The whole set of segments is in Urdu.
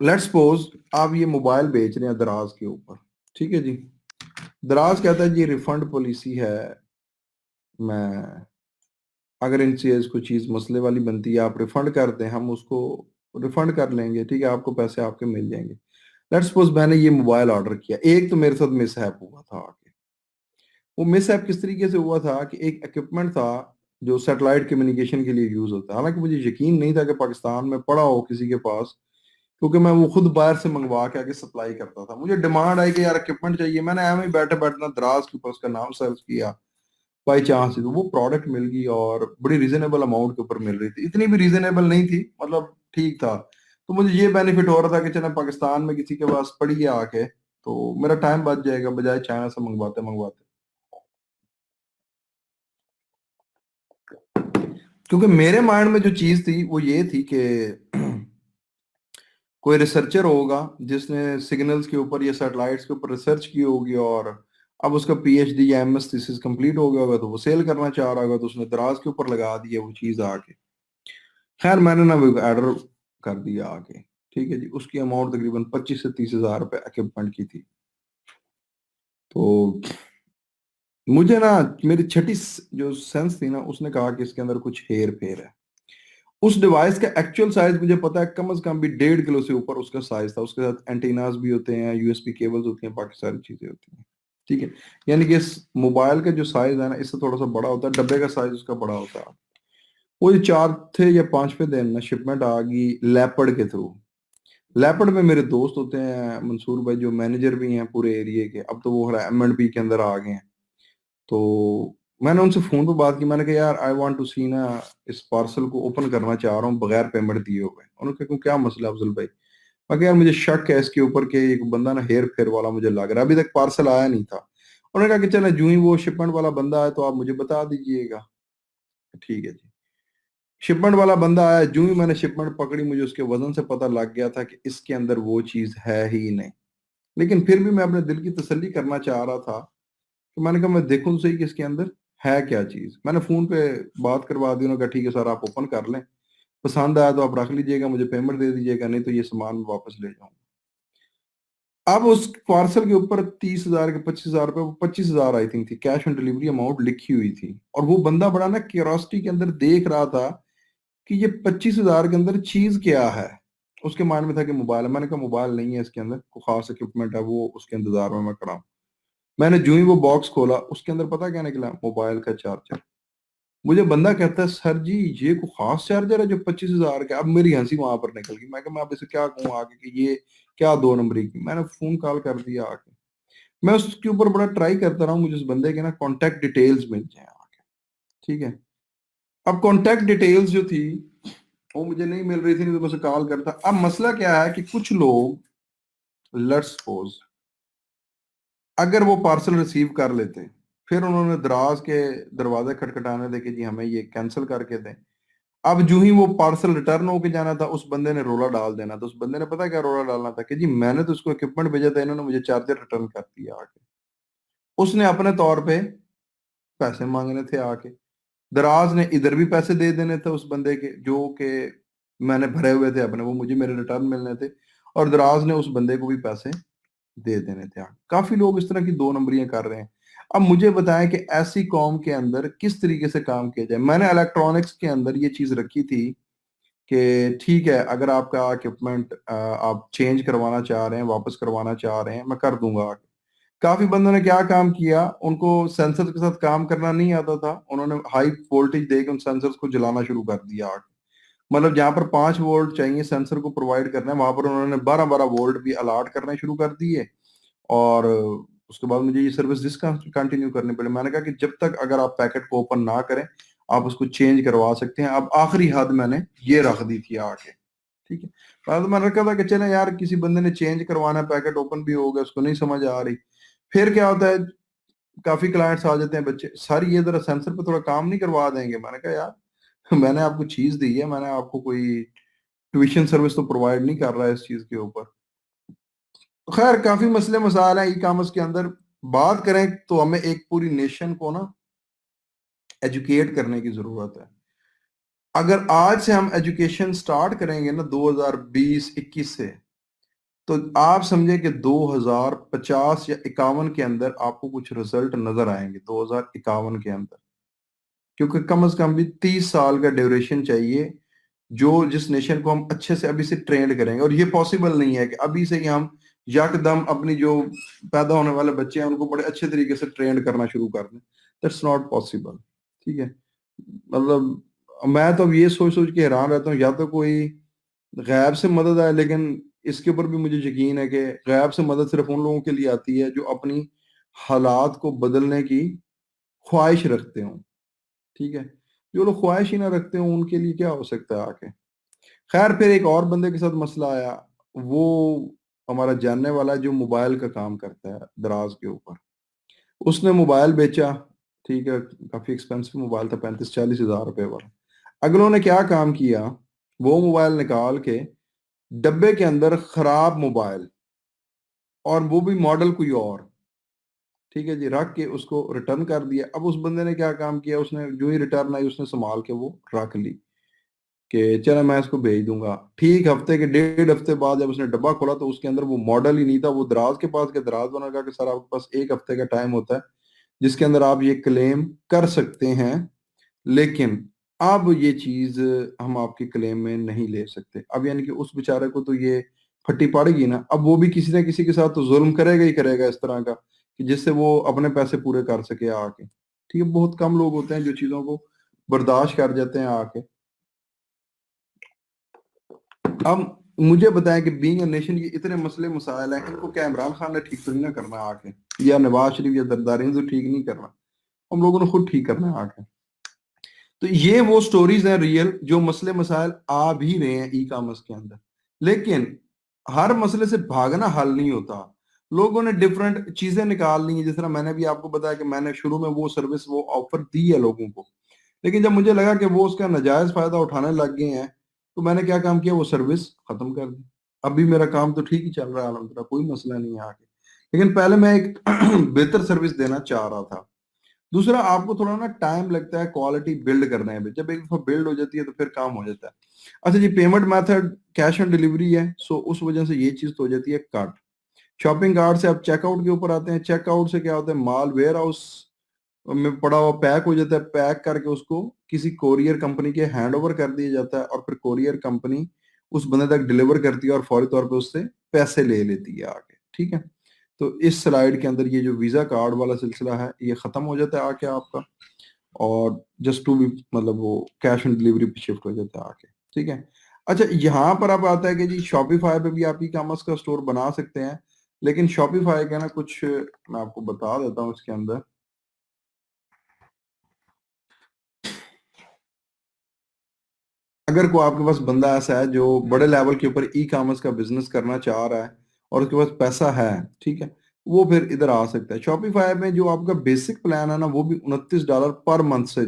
لیٹس سپوز آپ یہ موبائل بیچ رہے ہیں دراز کے اوپر، ٹھیک ہے جی، دراز کہتا ہے جی ریفنڈ پالیسی ہے، میں اگر ان سے کوئی چیز مسئلے والی بنتی ہے آپ ریفنڈ کر دیں، ہم اس کو ریفنڈ کر لیں گے، ٹھیک ہے، آپ کو پیسے آپ کے مل جائیں گے۔ لیٹس سپوز میں نے یہ موبائل آرڈر کیا، ایک تو میرے ساتھ مس ہیپ ہوا تھا آگے، وہ مس ہیپ کس طریقے سے ہوا تھا کہ ایک ایکوپمنٹ تھا جو سیٹلائٹ کمیونیکیشن کے لیے یوز ہوتا ہے، حالانکہ مجھے یقین نہیں تھا کہ پاکستان میں پڑا ہو کسی کے پاس، کیونکہ میں وہ خود باہر سے منگوا کے آگے سپلائی کرتا تھا، مجھے ڈیمانڈ آئی کہ یار اکوپمنٹ چاہیے، میں نے ایم ہی بیٹھے بیٹھنا دراز کے اوپر اس کا نام سرچ کیا، بائی چانس تو وہ پروڈکٹ مل گئی اور بڑی ریزنیبل اماؤنٹ کے اوپر مل رہی تھی، اتنی بھی ریزنیبل نہیں تھی، مطلب ٹھیک تھا، تو مجھے یہ بینیفٹ ہو رہا تھا کہ چلیں پاکستان میں کسی کے پاس پڑی ہے آ کے تو میرا ٹائم بچ جائے گا بجائے چائنا سے منگواتے منگواتے، کیونکہ میرے مائنڈ میں جو چیز تھی وہ یہ تھی کہ کوئی ریسرچر ہوگا جس نے سگنلز کے اوپر یا سیٹلائٹس کے اوپر ریسرچ کی ہوگی، اور اب اس کا پی ایچ ڈی یا ایم ایس تھیسس کمپلیٹ ہو گیا ہوگا تو وہ سیل کرنا چاہ رہا ہوگا، تو اس نے دراز کے اوپر لگا دیا وہ چیز آ کے، خیر میں نے نا وہ آرڈر کر دیا آ کے، ٹھیک ہے جی، اس کی اماؤنٹ تقریباً 25 سے 30 ہزار روپے اکوپمنٹ کی تھی، تو مجھے نا میری چھٹی جو سینس تھی نا اس نے کہا کہ اس کے اندر کچھ ہیر پھیر ہے، اس ڈیوائس کا ایکچوئل سائز مجھے پتا ہے کم از کم بھی 1.5 کلو سے اوپر اس کا سائز تھا، اس کے ساتھ اینٹیناز بھی ہوتے ہیں، یو ایس بی کیبلز ہوتی ہیں، باقی ساری چیزیں ہوتی ہیں، ٹھیک ہے، یعنی کہ اس موبائل کا جو سائز ہے نا اس سے تھوڑا سا بڑا ہوتا ہے، ڈبے کا سائز اس کا بڑا ہوتا ہے، وہ جو 4 یا 5 دن نا شپمنٹ آ گئی لیپڈ کے تھرو، لیپڈ میں میرے دوست ہوتے ہیں منصور بھائی جو مینیجر بھی ہیں پورے ایریے کے، اب تو وہ ایم اینڈ بی کے اندر آ گئے ہیں، تو میں نے ان سے فون پہ بات کی، میں نے کہا یار آئی وانٹ ٹو سی نا اس پارسل کو اوپن کرنا چاہ رہا ہوں بغیر پیمنٹ دیے ہوئے، انہوں نے کہا کیا مسئلہ افضل بھائی، میں کہا یار مجھے شک ہے اس کے اوپر کہ ایک بندہ نا ہیر پھیر والا مجھے لگ رہا ہے، ابھی تک پارسل آیا نہیں تھا، انہوں نے کہا کہ چلیں جو ہی وہ شپمنٹ والا بندہ آئے تو آپ مجھے بتا دیجئے گا، ٹھیک ہے جی، شپمنٹ والا بندہ آیا، جو ہی میں نے شپمنٹ پکڑی مجھے اس کے وزن سے پتہ لگ گیا تھا کہ اس کے اندر وہ چیز ہے ہی نہیں، لیکن پھر بھی میں اپنے دل کی تسلی کرنا چاہ رہا تھا تو میں نے کہا میں دیکھوں تو صحیح کہ اس کے اندر ہے کیا چیز، میں نے فون پہ بات کروا دی، انہوں نے کہا ٹھیک ہے سر آپ اوپن کر لیں، پسند آیا تو آپ رکھ لیجئے گا، مجھے پیمنٹ دے دیجئے گا، نہیں تو یہ سامان میں واپس لے جاؤں، اب اس پارسل کے اوپر 30 ہزار کے 25 ہزار روپے، وہ 25 ہزار آئی تھنک تھی کیش آن ڈلیوری اماؤنٹ لکھی ہوئی تھی، اور وہ بندہ بڑا نا کیوراسٹی کے اندر دیکھ رہا تھا کہ یہ 25 ہزار کے اندر چیز کیا ہے، اس کے مائنڈ میں تھا کہ موبائل ہے، میں نے کہا موبائل نہیں ہے اس کے اندر، کوئی خاص اکوپمنٹ ہے، وہ اس کے انتظار میں کھڑا ہوں، میں نے جو ہی وہ باکس کھولا اس کے اندر پتا کیا نکلا، موبائل کا چارجر، مجھے بندہ کہتا ہے سر جی یہ کوئی خاص چارجر ہے جو 25 ہزار کا، اب میری ہنسی وہاں پر نکل گئی، میں کہ میں اب اسے کیا کہوں آگے کہ یہ کیا 2 نمبری کی، میں نے فون کال کر دیا آگے، میں اس کے اوپر بڑا ٹرائی کرتا رہا ہوں مجھے اس بندے کے نا کانٹیکٹ ڈیٹیلز مل جائیں آگے، ٹھیک ہے، اب کانٹیکٹ ڈیٹیلز جو تھی وہ مجھے نہیں مل رہی تھی، نہیں تو میں اسے کال کرتا، اب مسئلہ کیا ہے کہ کچھ لوگ لیٹس سپوز اگر وہ پارسل ریسیو کر لیتے پھر انہوں نے دراز کے دروازے کھٹکھٹانے دے کہ جی ہمیں یہ کینسل کر کے دیں، اب جو ہی وہ پارسل ریٹرن ہو کے جانا تھا اس بندے نے رولا ڈال دینا تھا، اس بندے نے پتا کیا رولا ڈالنا تھا کہ جی میں نے تو اس کو اکوپمنٹ بھیجا تھا، انہوں نے مجھے چارجر ریٹرن کر دیا آ کے، اس نے اپنے طور پہ پیسے مانگنے تھے آ کے، دراز نے ادھر بھی پیسے دے دینے تھے اس بندے کے جو کہ میں نے بھرے ہوئے تھے اپنے، وہ مجھے میرے ریٹرن ملنے تھے، اور دراز نے اس بندے کو بھی پیسے دے دینے تھے، کافی لوگ اس طرح کی 2 نمبریاں کر رہے ہیں، اب مجھے بتائیں کہ ایسی قوم کے اندر کس طریقے سے کام کیا جائے، میں نے الیکٹرانکس کے اندر یہ چیز رکھی تھی کہ ٹھیک ہے اگر آپ کا اکوپمنٹ آپ چینج کروانا چاہ رہے ہیں واپس کروانا چاہ رہے ہیں میں کر دوں گا، کافی بندوں نے کیا کام کیا، ان کو سینسر کے ساتھ کام کرنا نہیں آتا تھا، انہوں نے ہائی وولٹیج دے کے ان سینسرز کو جلانا شروع کر دیا، مطلب جہاں پر 5 وولٹ چاہیے سینسر کو پرووائڈ کرنا ہے وہاں پر انہوں نے 12 وولٹ بھی الاٹ کرنے شروع کر دیے، اور اس کے بعد مجھے یہ سروس ڈسکنٹینیو کرنی پڑی، میں نے کہا کہ جب تک اگر آپ پیکٹ کو اوپن نہ کریں آپ اس کو چینج کروا سکتے ہیں، اب آخری حد میں نے یہ رکھ دی تھی آ کے، ٹھیک ہے، بعد میں نے رکھا تھا کہ چلیں یار کسی بندے نے چینج کروانا ہے پیکٹ اوپن بھی ہو گیا اس کو نہیں سمجھ آ رہی، پھر کیا ہوتا ہے کافی کلائنٹس آ جاتے ہیں بچے ساری یہ ذرا سینسر پہ تھوڑا کام نہیں کروا دیں گے، میں نے کہا یار میں نے آپ کو چیز دی ہے، میں نے آپ کو کوئی ٹیوشن سروس تو پرووائڈ نہیں کر رہا ہے اس چیز کے اوپر، خیر کافی مسئلے مسائل ہیں ای کامرس کے اندر، بات کریں تو ہمیں ایک پوری نیشن کو نا ایجوکیٹ کرنے کی ضرورت ہے، اگر آج سے ہم ایجوکیشن سٹارٹ کریں گے نا 2020-21 سے تو آپ سمجھے کہ 2050 یا 51 کے اندر آپ کو کچھ رزلٹ نظر آئیں گے، 2051 کے اندر، کیونکہ کم از کم بھی 30 سال کا ڈیوریشن چاہیے جو جس نیشن کو ہم اچھے سے ابھی سے ٹرینڈ کریں گے. اور یہ پاسبل نہیں ہے کہ ابھی سے ہی ہم یک دم اپنی جو پیدا ہونے والے بچے ہیں ان کو بڑے اچھے طریقے سے ٹرینڈ کرنا شروع کر دیں. That's not possible. ٹھیک ہے، مطلب میں تو اب یہ سوچ سوچ کے حیران رہتا ہوں، یا تو کوئی غیب سے مدد آئے، لیکن اس کے اوپر بھی مجھے یقین ہے کہ غیب سے مدد صرف ان لوگوں کے لیے آتی ہے جو اپنی حالات کو بدلنے کی خواہش رکھتے ہوں. ٹھیک ہے، جو لوگ خواہش ہی نہ رکھتے ہوں ان کے لیے کیا ہو سکتا ہے آگے. خیر، پھر ایک اور بندے کے ساتھ مسئلہ آیا، وہ ہمارا جاننے والا ہے جو موبائل کا کام کرتا ہے دراز کے اوپر. اس نے موبائل بیچا، ٹھیک ہے، کافی ایکسپینسو موبائل تھا، 35-40 ہزار روپے والا. اگلوں نے کیا کام کیا، وہ موبائل نکال کے ڈبے کے اندر خراب موبائل، اور وہ بھی ماڈل کوئی اور، ٹھیک ہے جی، رکھ کے اس کو ریٹرن کر دیا. اب اس بندے نے کیا کام کیا، اس نے جو ہی ریٹرن آئی اس نے سنبھال کے وہ رکھ لی کہ چلو میں اس کو بھیج دوں گا. ٹھیک ہفتے کے 1.5 ہفتے بعد جب اس نے ڈبہ کھولا تو اس کے اندر وہ ماڈل ہی نہیں تھا. وہ دراز کے پاس کے دراز بنا کہا کہ سر آپ کے پاس 1 ہفتے کا ٹائم ہوتا ہے جس کے اندر آپ یہ کلیم کر سکتے ہیں، لیکن اب یہ چیز ہم آپ کے کلیم میں نہیں لے سکتے. اب یعنی کہ اس بیچارے کو تو یہ پھٹی پڑ گئی نا. اب وہ بھی کسی نہ کسی کے ساتھ تو ظلم کرے گا ہی کرے گا اس طرح کا کہ جس سے وہ اپنے پیسے پورے کر سکے آ کے. ٹھیک ہے، بہت کم لوگ ہوتے ہیں جو چیزوں کو برداشت کر جاتے ہیں آ کے. اب مجھے بتائیں کہ بینگ اے نیشن یہ اتنے مسئلے مسائل ہیں، ان کو کیا عمران خان نے ٹھیک تو نہیں نہ کرنا آ کے، یا نواز شریف یا زرداری تو ٹھیک نہیں کرنا، ہم لوگوں نے خود ٹھیک کرنا ہے آ کے. تو یہ وہ سٹوریز ہیں ریئل جو مسئلے مسائل آ بھی رہے ہیں ای کامرس کے اندر. لیکن ہر مسئلے سے بھاگنا حل نہیں ہوتا. لوگوں نے ڈفرنٹ چیزیں نکال لی ہیں، جس طرح میں نے بھی آپ کو بتایا کہ میں نے شروع میں وہ سروس وہ آفر دی ہے لوگوں کو، لیکن جب مجھے لگا کہ وہ اس کا ناجائز فائدہ اٹھانے لگ گئے ہیں تو میں نے کیا کام کیا، وہ سروس ختم کر دی. ابھی میرا کام تو ٹھیک ہی چل رہا ہے الحمدللہ، کوئی مسئلہ نہیں ہے آگے، لیکن پہلے میں ایک بہتر سروس دینا چاہ رہا تھا. دوسرا، آپ کو تھوڑا نا ٹائم لگتا ہے کوالٹی بلڈ کرنے میں، جب ایک دفعہ بلڈ ہو جاتی ہے تو پھر کام ہو جاتا ہے. اچھا جی، payment method cash on delivery ہے، سو اس وجہ سے یہ چیز تو ہو جاتی ہے کٹ. شاپنگ کارٹ سے آپ چیک آؤٹ کے اوپر آتے ہیں. چیک آؤٹ سے کیا ہوتا ہے، مال ویئر ہاؤس میں پڑا ہوا پیک ہو جاتا ہے، پیک کر کے اس کو کسی کوریئر کمپنی کے ہینڈ اوور کر دیا جاتا ہے، اور پھر کوریئر کمپنی اس بندے تک ڈیلیور کرتی ہے اور فوری طور پہ اس سے پیسے لے لیتی ہے آگے. ٹھیک ہے، تو اس سلائیڈ کے اندر یہ جو ویزا کارڈ والا سلسلہ ہے یہ ختم ہو جاتا ہے آ کے آپ کا، اور جسٹ ٹو بھی مطلب وہ کیش آن ڈلیوری پہ شفٹ ہو جاتا ہے آ کے. ٹھیک ہے. اچھا، یہاں پر اب آتا ہے کہ جی شاپیفائی پہ بھی آپ ای کامرس کا اسٹور بنا سکتے ہیں، لیکن شاپیفائی کا نا کچھ میں آپ کو بتا دیتا ہوں اس کے اندر. اگر کوئی آپ کے پاس بندہ ایسا ہے جو بڑے لیول کے اوپر ای کامرس کا بزنس کرنا چاہ رہا ہے اور اس کے پاس پیسہ ہے، ٹھیک ہے، وہ پھر ادھر آ سکتا ہے. شاپیفائی میں جو آپ کا بیسک پلان ہے نا وہ بھی $29 پر منتھ سے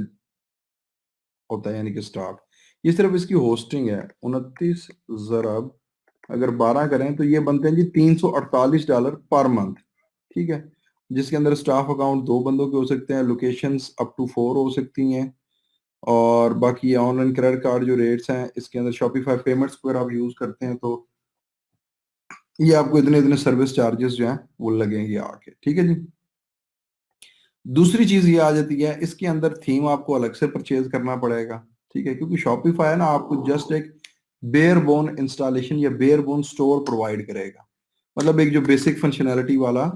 ہوتا ہے، یعنی کہ سٹارٹ. یہ صرف اس کی ہوسٹنگ ہے. 29 ضرب اگر 12 کریں تو یہ بنتے ہیں جی $348 پر منتھ. ٹھیک ہے، جس کے اندر سٹاف اکاؤنٹ 2 بندوں کے ہو سکتے ہیں، لوکیشنز اپ ٹو 4 ہو سکتی ہیں، اور باقی آن لائن کریڈٹ کارڈ جو ریٹس ہیں اس کے اندر شاپیفائی پیمنٹس پر آپ یوز کرتے ہیں تو یہ آپ کو اتنے اتنے سروس چارجز جو ہیں وہ لگیں گے آ کے. ٹھیک ہے جی. دوسری چیز یہ آ جاتی ہے، اس کے اندر تھیم آپ کو الگ سے پرچیز کرنا پڑے گا. ٹھیک ہے، کیونکہ شاپیفائی ہے نا آپ کو جسٹ ایک بیئر بون انسٹالیشن یا بیئر بون سٹور پرووائڈ کرے گا، مطلب ایک جو بیسک فنکشنالٹی والا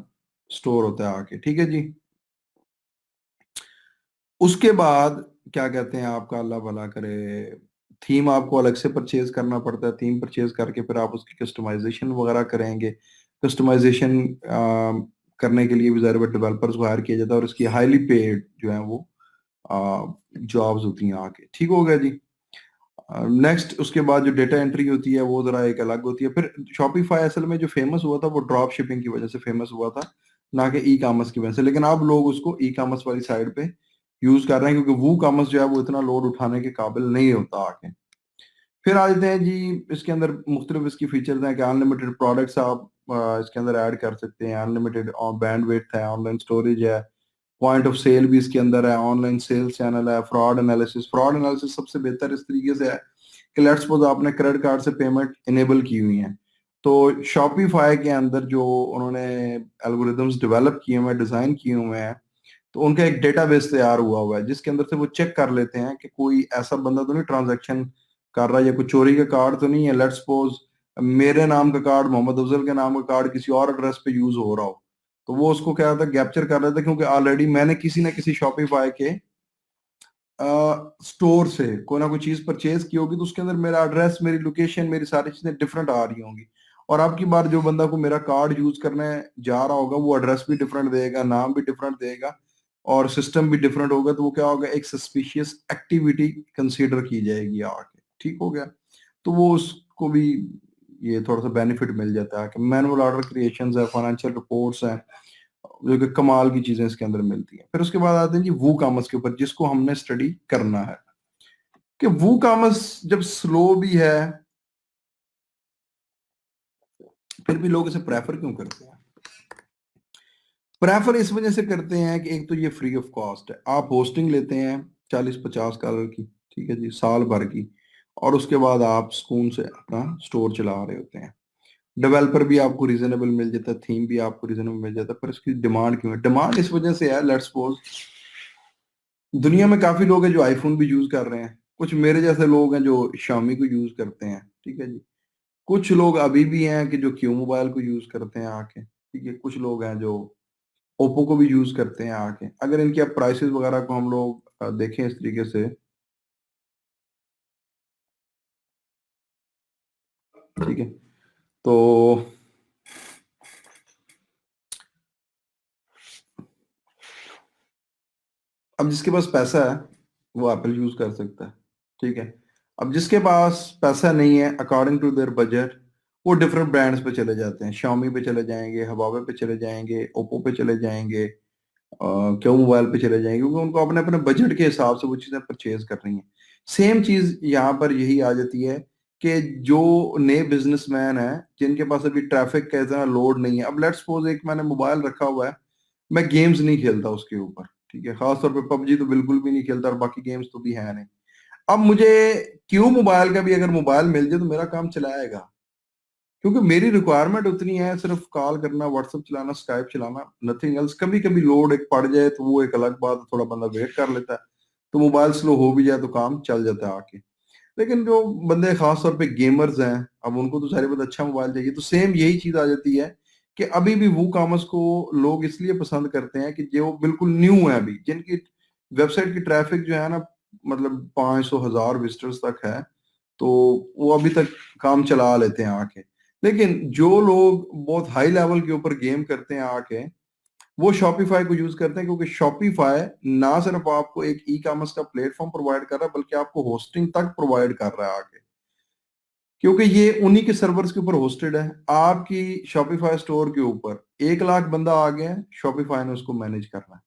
سٹور ہوتا ہے آ کے. ٹھیک ہے جی. اس کے بعد کیا کہتے ہیں آپ کا اللہ بھلا کرے، تھیم آپ کو الگ سے پرچیز کرنا پڑتا ہے. تھیم پرچیز کر کے پھر آپ اس کی کسٹمائزیشن وغیرہ کریں گے. کسٹمائزیشن کرنے کے لیے بھی ظاہر ڈیولپرز کو ہائر کیا جاتا ہے، اور اس کی ہائیلی پیڈ جو ہیں وہ جابز ہوتی ہیں آگے. ٹھیک ہو گیا جی. نیکسٹ اس کے بعد جو ڈیٹا انٹری ہوتی ہے وہ ذرا ایک الگ ہوتی ہے. پھر شاپیفائی اصل میں جو فیمس ہوا تھا وہ ڈراپ شپنگ کی وجہ سے فیمس ہوا تھا، نہ کہ ای کامرس کی وجہ سے. لیکن اب لوگ اس کو ای کامرس والی سائڈ پہ یوز کر رہے ہیں کیونکہ وہ کامرس جو ہے وہ اتنا لوڈ اٹھانے کے قابل نہیں ہوتا آگے. پھر آ جاتے ہیں جی اس کے اندر مختلف اس کی فیچرز ہیں کہ انلمیٹڈ پروڈکٹس آپ اس کے اندر ایڈ کر سکتے ہیں، انلمیٹڈ بینڈ ویڈتھ ہے، آن لائن اسٹوریج ہے، پوائنٹ آف سیل بھی اس کے اندر ہے، آن لائن سیلز چینل ہے، فراڈ انالیسس. فراڈ انالیسس سب سے بہتر اس طریقے سے ہے کہ لیٹس سپوز آپ نے کریڈٹ کارڈ سے پیمنٹ انیبل کی ہوئی ہیں تو شاپیفائی کے اندر جو انہوں نے الگوریدمس ڈیولپ کیے ہوئے ہیں، ڈیزائن کیے ہوئے ہیں، تو ان کا ایک ڈیٹا بیس تیار ہوا ہے جس کے اندر سے وہ چیک کر لیتے ہیں کہ کوئی ایسا بندہ تو نہیں ٹرانزیکشن کر رہا ہے، یا کوئی چوری کا کارڈ تو نہیں ہے. لیٹ سپوز میرے نام کا کارڈ، محمد افضل کے نام کا کارڈ کسی اور ایڈریس پہ یوز ہو رہا ہو، تو وہ اس کو کیا ہوتا ہے، کیپچر کر لیتا ہے، کیونکہ آلریڈی میں نے کسی نہ کسی شاپیفائی کے اسٹور سے کوئی نہ کوئی چیز پرچیز کی ہوگی، تو اس کے اندر میرا ایڈریس، میری لوکیشن، میری ساری چیزیں ڈفرینٹ آ رہی ہوں گی. اور اب کی بار جو بندہ کو میرا کارڈ یوز کرنے جا رہا ہوگا، وہ ایڈریس بھی ڈفرینٹ دے گا، نام بھی ڈفرینٹ دے گا، اور سسٹم بھی ڈفرینٹ ہوگا. تو وہ کیا ہوگا، ایک سسپیشیس ایکٹیویٹی کنسیڈر کی جائے گی آ کے. ٹھیک ہو گیا. تو وہ اس کو بھی یہ تھوڑا سا بینیفٹ مل جاتا ہے کہ مینول آرڈر کریشنز ہے، فائنینشیل رپورٹس ہیں، جو کہ کمال کی چیزیں اس کے اندر ملتی ہیں. پھر اس کے بعد آتے ہیں جی وو کامرس کے اوپر، جس کو ہم نے اسٹڈی کرنا ہے کہ وو کامرس جب سلو بھی ہے پھر بھی لوگ اسے پریفر کیوں کرتے ہیں؟ پریفر اس وجہ سے کرتے ہیں کہ ایک تو یہ فری آف کاسٹ ہے. آپ ہوسٹنگ لیتے ہیں $40-50 کی، ٹھیک ہے جی، سال بھر کی، اور اس کے بعد آپ سکون سے اپنا سٹور چلا رہے ہوتے ہیں. ڈیولپر بھی آپ کو ریزنیبل مل جاتا ہے، تھیم بھی آپ کو ریزنیبل مل جاتا ہے. پر اس کی ڈیمانڈ کیوں ہے؟ ڈیمانڈ اس وجہ سے ہے، لیٹ سپوز دنیا میں کافی لوگ ہیں جو آئی فون بھی یوز کر رہے ہیں، کچھ میرے جیسے لوگ ہیں جو شامی کو یوز کرتے ہیں، ٹھیک ہے جی. کچھ لوگ ابھی بھی ہیں کہ جو کیو موبائل کو یوز کرتے ہیں آ کے، ٹھیک ہے. کچھ لوگ ہیں جو اوپو کو بھی یوز کرتے ہیں آ کے. اگر ان کے اب پرائسز وغیرہ کو ہم لوگ دیکھیں اس طریقے سے، ٹھیک ہے، تو اب جس کے پاس پیسہ ہے وہ ایپل یوز کر سکتا ہے، ٹھیک ہے. اب جس کے پاس پیسہ نہیں ہے، اکارڈنگ ٹو دیئر بجٹ، وہ ڈفرینٹ برانڈس پہ چلے جاتے ہیں. شامی پہ چلے جائیں گے، ہواوے پہ چلے جائیں گے، اوپو پہ چلے جائیں گے، کیوں موبائل پہ چلے جائیں گے، کیونکہ ان کو اپنے اپنے بجٹ کے حساب سے وہ چیزیں پرچیز کر رہی ہیں. سیم چیز یہاں پر یہی آ جاتی ہے کہ جو نئے بزنس مین ہیں جن کے پاس ابھی ٹریفک کا اتنا لوڈ نہیں ہے. اب لیٹ سپوز ایک میں نے موبائل رکھا ہوا ہے، میں گیمز نہیں کھیلتا اس کے اوپر، ٹھیک ہے، خاص طور پہ پب جی تو بالکل بھی نہیں کھیلتا، اور باقی گیمز تو بھی ہیں نہیں. اب مجھے کیوں موبائل کا بھی اگر موبائل مل جائے تو میرا کام چلائے گا، کیونکہ میری ریکوائرمنٹ اتنی ہے، صرف کال کرنا، واٹس ایپ چلانا، اسکائپ چلانا، نتھنگ ایلس. کبھی کبھی لوڈ ایک پڑ جائے تو وہ ایک الگ بات، تھوڑا بندہ ویٹ کر لیتا ہے، تو موبائل سلو ہو بھی جائے تو کام چل جاتا ہے آ کے. لیکن جو بندے خاص طور پہ گیمرز ہیں، اب ان کو تو ساری بات اچھا موبائل چاہیے. تو سیم یہی چیز آ جاتی ہے کہ ابھی بھی وو کامرس کو لوگ اس لیے پسند کرتے ہیں کہ جو بالکل نیو ہے، ابھی جن کی ویب سائٹ کی ٹریفک جو ہے نا، مطلب 500,000 وزٹرز تک ہے، تو وہ ابھی تک کام چلا لیتے ہیں آ کے. لیکن جو لوگ بہت ہائی لیول کے اوپر گیم کرتے ہیں آ کے، وہ شاپیفائی کو یوز کرتے ہیں، کیونکہ شاپیفائی نہ صرف آپ کو ایک ای کامرس کا پلیٹ فارم پرووائڈ کر رہا ہے، بلکہ آپ کو ہوسٹنگ تک پرووائڈ کر رہا ہے آگے، کیونکہ یہ انہی کے سرورز کے اوپر ہوسٹڈ ہے. آپ کی شاپیفائی سٹور کے اوپر 1 لاکھ بندہ آ گیا، شاپیفائی نے اس کو مینج کرنا ہے.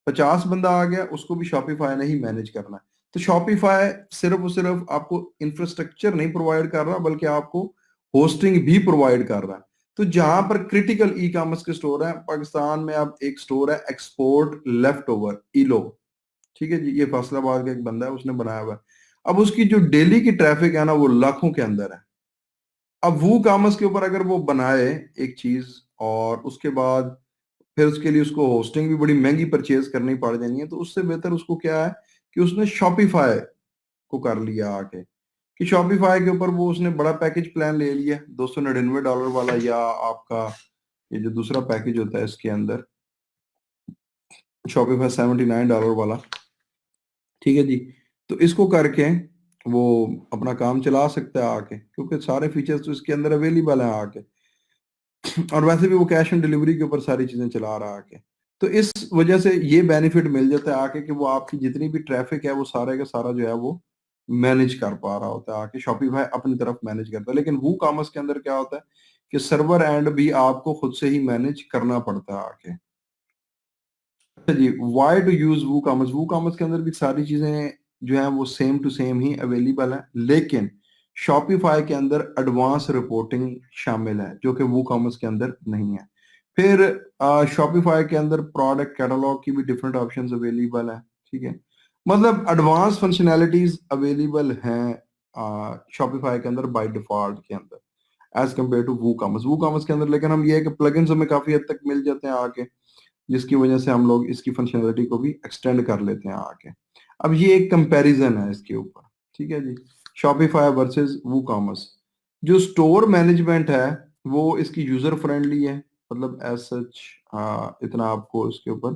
50 بندہ آ گیا، اس کو بھی شاپیفائی نے ہی مینج کرنا ہے. تو شاپیفائی صرف اور صرف آپ کو انفراسٹرکچر نہیں پرووائڈ کر رہا، بلکہ آپ کو ہوسٹنگ بھی پرووائڈ کر رہا ہے. تو جہاں پر کرٹیکل ای کامرس کے سٹور ہیں، پاکستان میں اب ایک سٹور ہے ایکسپورٹ لیفٹ اوور ایلو، ٹھیک ہے جی، یہ فیصل آباد کا ایک بندہ ہے، اس نے بنایا ہوا ہے. اب اس کی جو ڈیلی کی ٹریفک ہے نا، وہ لاکھوں کے اندر ہے. اب وہ کامرس کے اوپر اگر وہ بنائے ایک چیز، اور اس کے بعد پھر اس کے لیے اس کو ہوسٹنگ بھی بڑی مہنگی پرچیز کرنی پڑ جانی ہے، تو اس سے بہتر اس کو کیا ہے کہ اس نے شاپیفائی کو کر لیا آ کے، کہ شاپیفائی کے اوپر وہ اس نے بڑا پیکج پلان لے لیا $299 والا، یا آپ کا یہ جو دوسرا پیکج ہوتا ہے اس کے اندر شاپیفائی $79 والا، ٹھیک ہے جی. تو اس کو کر کے وہ اپنا کام چلا سکتا ہے آ کے، کیونکہ سارے فیچرز تو اس کے اندر اویلیبل ہیں آ کے، اور ویسے بھی وہ کیش آن ڈلیوری کے اوپر ساری چیزیں چلا رہا آ کے. تو اس وجہ سے یہ بینیفٹ مل جاتا ہے آ کے کہ وہ آپ کی جتنی بھی ٹریفک ہے وہ سارے کا سارا جو ہے وہ مینج کر پا رہا ہوتا ہے آ کے. شاپیفائی اپنی طرف مینج کرتا ہے. لیکن وو کامرس کے اندر کیا ہوتا ہے کہ سرور اینڈ بھی آپ کو خود سے ہی مینج کرنا پڑتا ہے آ کے. اچھا جی، why to use WooCommerce? WooCommerce کے اندر بھی ساری چیزیں جو ہیں وہ سیم ٹو سیم ہی اویلیبل ہیں، لیکن شاپیفائی کے اندر ایڈوانس رپورٹنگ شامل ہے جو کہ وو کامرس کے اندر نہیں ہے. پھر شاپیفائی کے اندر پروڈکٹ کیٹالاگ کی بھی ڈفرینٹ آپشنز اویلیبل ہیں، ٹھیک ہے. مطلب ایڈوانس فنکشنالٹیز اویلیبل ہیں شاپیفائی کے اندر بائی ڈیفالٹ کے اندر. ایز کمپیئر ٹو WooCommerce کے اندر لیکن ہم یہ ہے کہ پلگنز ہمیں کافی حد تک مل جاتے ہیں آگے، جس کی وجہ سے ہم لوگ اس کی فنکشنلٹی کو بھی ایکسٹینڈ کر لیتے ہیں آگے. اب یہ ایک کمپیریزن ہے اس کے اوپر، ٹھیک ہے جی. Shopify versus WooCommerce. جو اسٹور مینجمنٹ ہے وہ اس کی یوزر فرینڈلی ہے، مطلب ایز سچ اتنا آپ کو اس کے اوپر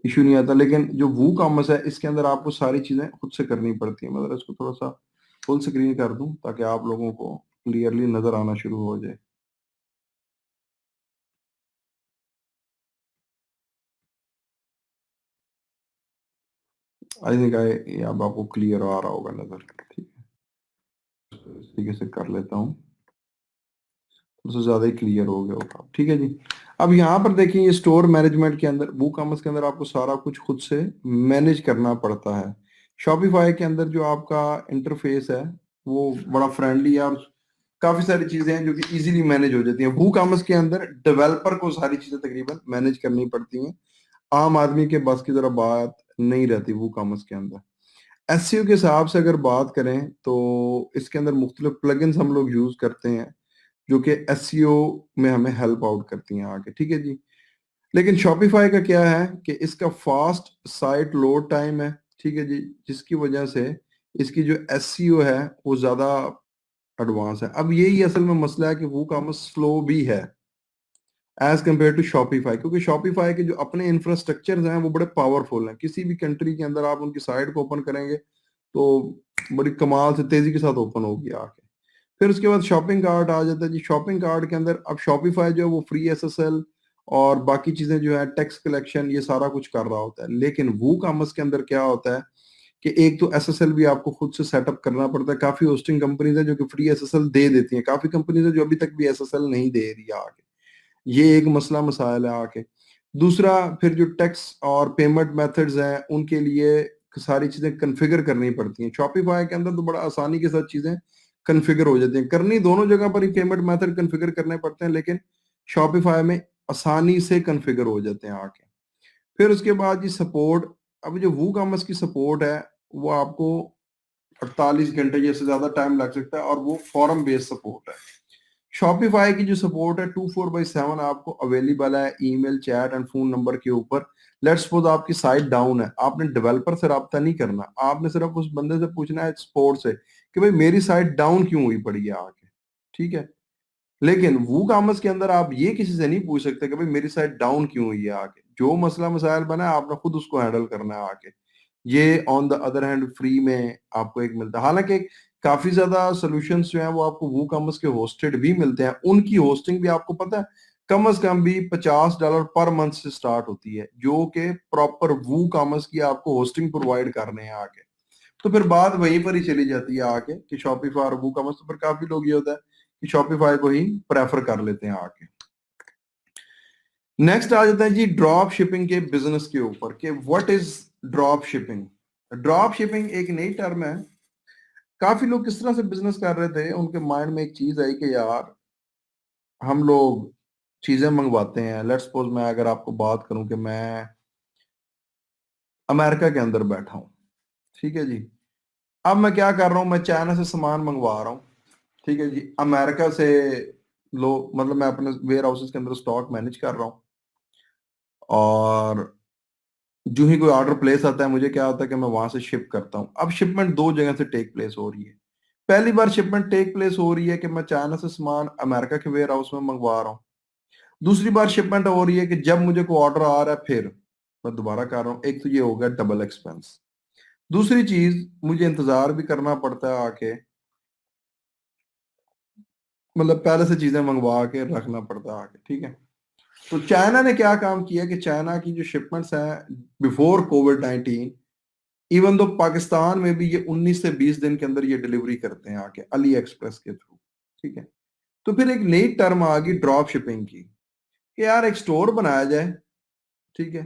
ایشو نہیں آتا، لیکن جو WooCommerce ہے اس کے اندر آپ کو ساری چیزیں خود سے کرنی پڑتی ہیں. مطلب اس کو تھوڑا سا فل اسکرین کر دوں تاکہ آپ لوگوں کو کلیئرلی نظر آنا شروع ہو جائے. آئی تھنک یہ اب آپ کو کلیئر آ رہا ہوگا نظر، ٹھیک ہے. اس طریقے سے کر لیتا ہوں، تھوڑا سا زیادہ ہی کلیئر ہو گیا ہوگا، ٹھیک ہے جی. اب یہاں پر دیکھیں یہ اسٹور مینجمنٹ کے اندر WooCommerce کے اندر آپ کو سارا کچھ خود سے مینیج کرنا پڑتا ہے. شاپیفائی کے اندر جو آپ کا انٹرفیس ہے وہ بڑا فرینڈلی ہے اور کافی ساری چیزیں ہیں جو کہ ایزیلی مینیج ہو جاتی ہیں. WooCommerce کے اندر ڈیولپر کو ساری چیزیں تقریباً مینیج کرنی پڑتی ہیں، عام آدمی کے بس کی طرح بات نہیں رہتی WooCommerce کے اندر. ایس سی او کے حساب سے اگر بات کریں تو اس کے اندر مختلف پلگنز ہم لوگ یوز کرتے ہیں جو کہ ایس سی او میں ہمیں ہیلپ آؤٹ کرتی ہیں آگے، ٹھیک ہے جی. لیکن شاپیفائی کا کیا ہے کہ اس کا فاسٹ سائٹ لوڈ ٹائم ہے، ٹھیک ہے جی، جس کی وجہ سے اس کی جو ایس سی او ہے وہ زیادہ ایڈوانس ہے. اب یہی اصل میں مسئلہ ہے کہ WooCommerce سلو بھی ہے ایز کمپیئر ٹو شاپیفائی، کیونکہ شاپیفائی کے جو اپنے انفراسٹرکچرز ہیں وہ بڑے پاورفل ہیں. کسی بھی کنٹری کے اندر آپ ان کی سائٹ کو اوپن کریں گے تو بڑی کمال سے تیزی کے ساتھ اوپن ہوگی آ کے. پھر اس کے بعد شاپنگ کارٹ آ جاتا ہے جی. شاپنگ کارٹ کے اندر اب شاپیفائی جو ہے وہ فری ایس ایس ایل اور باقی چیزیں جو ہے ٹیکس کلیکشن یہ سارا کچھ کر رہا ہوتا ہے. لیکن WooCommerce کے اندر کیا ہوتا ہے کہ ایک تو ایس ایس ایل بھی آپ کو خود سے سیٹ اپ کرنا پڑتا ہے. کافی ہوسٹنگ کمپنیز ہیں جو کہ فری ایس ایس ایل دے دیتی ہیں، کافی کمپنیز ہیں جو ابھی تک بھی ایس ایس ایل نہیں دے رہی آگے. یہ ایک مسئلہ مسائل ہے آگے. دوسرا پھر جو ٹیکس اور پیمنٹ میتھڈز ہیں ان کے لیے ساری چیزیں کنفیگر کرنی پڑتی ہیں. شاپیفائی کے اندر تو بڑا آسانی کے ساتھ چیزیں کنفیگر ہو جاتی ہیں. کرنی دونوں جگہ پر ہی پیمنٹ میتھڈ کنفیگر کرنے پڑتے ہیں، لیکن شاپیفائی میں آسانی سے کنفیگر ہو جاتے ہیں آگے. پھر اس کے بعد یہ سپورٹ. اب جو WooCommerce کی سپورٹ ہے وہ آپ کو 48 گھنٹے یا سے زیادہ ٹائم لگ سکتا ہے اور وہ فورم بیس سپورٹ ہے. شاپیفائی کی جو سپورٹ ہے 24/7 آپ کو اویلیبل ہے ای میل، چیٹ اینڈ فون نمبر کے اوپر. لیٹ سپوز آپ کی سائٹ ڈاؤن ہے، آپ نے ڈیولپر سے رابطہ نہیں کرنا، آپ نے صرف اس بندے سے پوچھنا ہے سپورٹ سے کہ بھائی میری سائٹ ڈاؤن کیوں ہوئی پڑی ہے آگے، ٹھیک ہے. لیکن WooCommerce کے اندر آپ یہ کسی سے نہیں پوچھ سکتے کہ بھائی میری سائٹ ڈاؤن کیوں ہوئی ہے آگے. جو مسئلہ مسائل بنا ہے آپ نے خود اس کو ہینڈل کرنا ہے آگے. یہ آن دا ادر ہینڈ فری میں آپ کو ایک ملتا ہے. حالانکہ کافی زیادہ سولوشنز جو ہیں وہ آپ کو WooCommerce کے ہوسٹڈ بھی ملتے ہیں. ان کی ہوسٹنگ بھی آپ کو پتہ ہے کم از کم بھی $50 پر منتھ سے سٹارٹ ہوتی ہے، جو کہ پراپر WooCommerce کی آپ کو ہوسٹنگ پرووائڈ کرنے ہیں آگے. تو پھر بات وہیں پر ہی چلی جاتی ہے آگے کہ شاپیفائی اور WooCommerce. تو پھر کافی لوگ یہ ہوتا ہے کہ شاپیفائی کو ہی پریفر کر لیتے ہیں آگے. نیکسٹ آ جاتا ہے جی ڈراپ شپنگ کے بزنس کے اوپر کہ what is drop shipping. Drop shipping ایک نئی ٹرم ہے. کافی لوگ کس طرح سے بزنس کر رہے تھے، ان کے مائنڈ میں ایک چیز آئی کہ یار ہم لوگ چیزیں منگواتے ہیں. لیٹ سپوز میں اگر آپ کو بات کروں کہ میں امریکہ کے اندر بیٹھا ہوں، ٹھیک ہے جی. اب میں کیا کر رہا ہوں، میں چائنا سے سامان منگوا رہا ہوں، ٹھیک ہے جی. امریکہ سے مطلب میں اپنے ویئر ہاؤسز کے اندر اسٹاک مینیج کر رہا ہوں، اور جو ہی کوئی آرڈر پلیس آتا ہے مجھے کیا ہوتا ہے کہ میں وہاں سے شپ کرتا ہوں. اب شپمنٹ دو جگہ سے ٹیک پلیس ہو رہی ہے. پہلی بار شپمنٹ ٹیک پلیس ہو رہی ہے کہ میں چائنا سے سامان امریکہ کے ویئر ہاؤس میں منگوا رہا ہوں. دوسری بار شپمنٹ ہو رہی ہے کہ جب مجھے کوئی آرڈر آ رہا ہے پھر میں دوبارہ کر رہا ہوں. ایک تو یہ ہو گیا ڈبل ایکسپینس. دوسری چیز مجھے انتظار بھی کرنا پڑتا ہے آ کے، مطلب پہلے سے چیزیں منگوا کے رکھنا پڑتا ہے آ کے، ٹھیک ہے. تو چائنا نے کیا کام کیا کہ چائنا کی جو شپمنٹس ہیں بیفور کووڈ-19، ایون تو پاکستان میں بھی یہ 19 سے 20 دن کے اندر یہ ڈیلیوری کرتے ہیں آ کے علی ایکسپریس کے تھرو، ٹھیک ہے. تو پھر ایک نئی ٹرم آ گئی ڈراپ شپنگ کی کہ یار ایک سٹور بنایا جائے، ٹھیک ہے،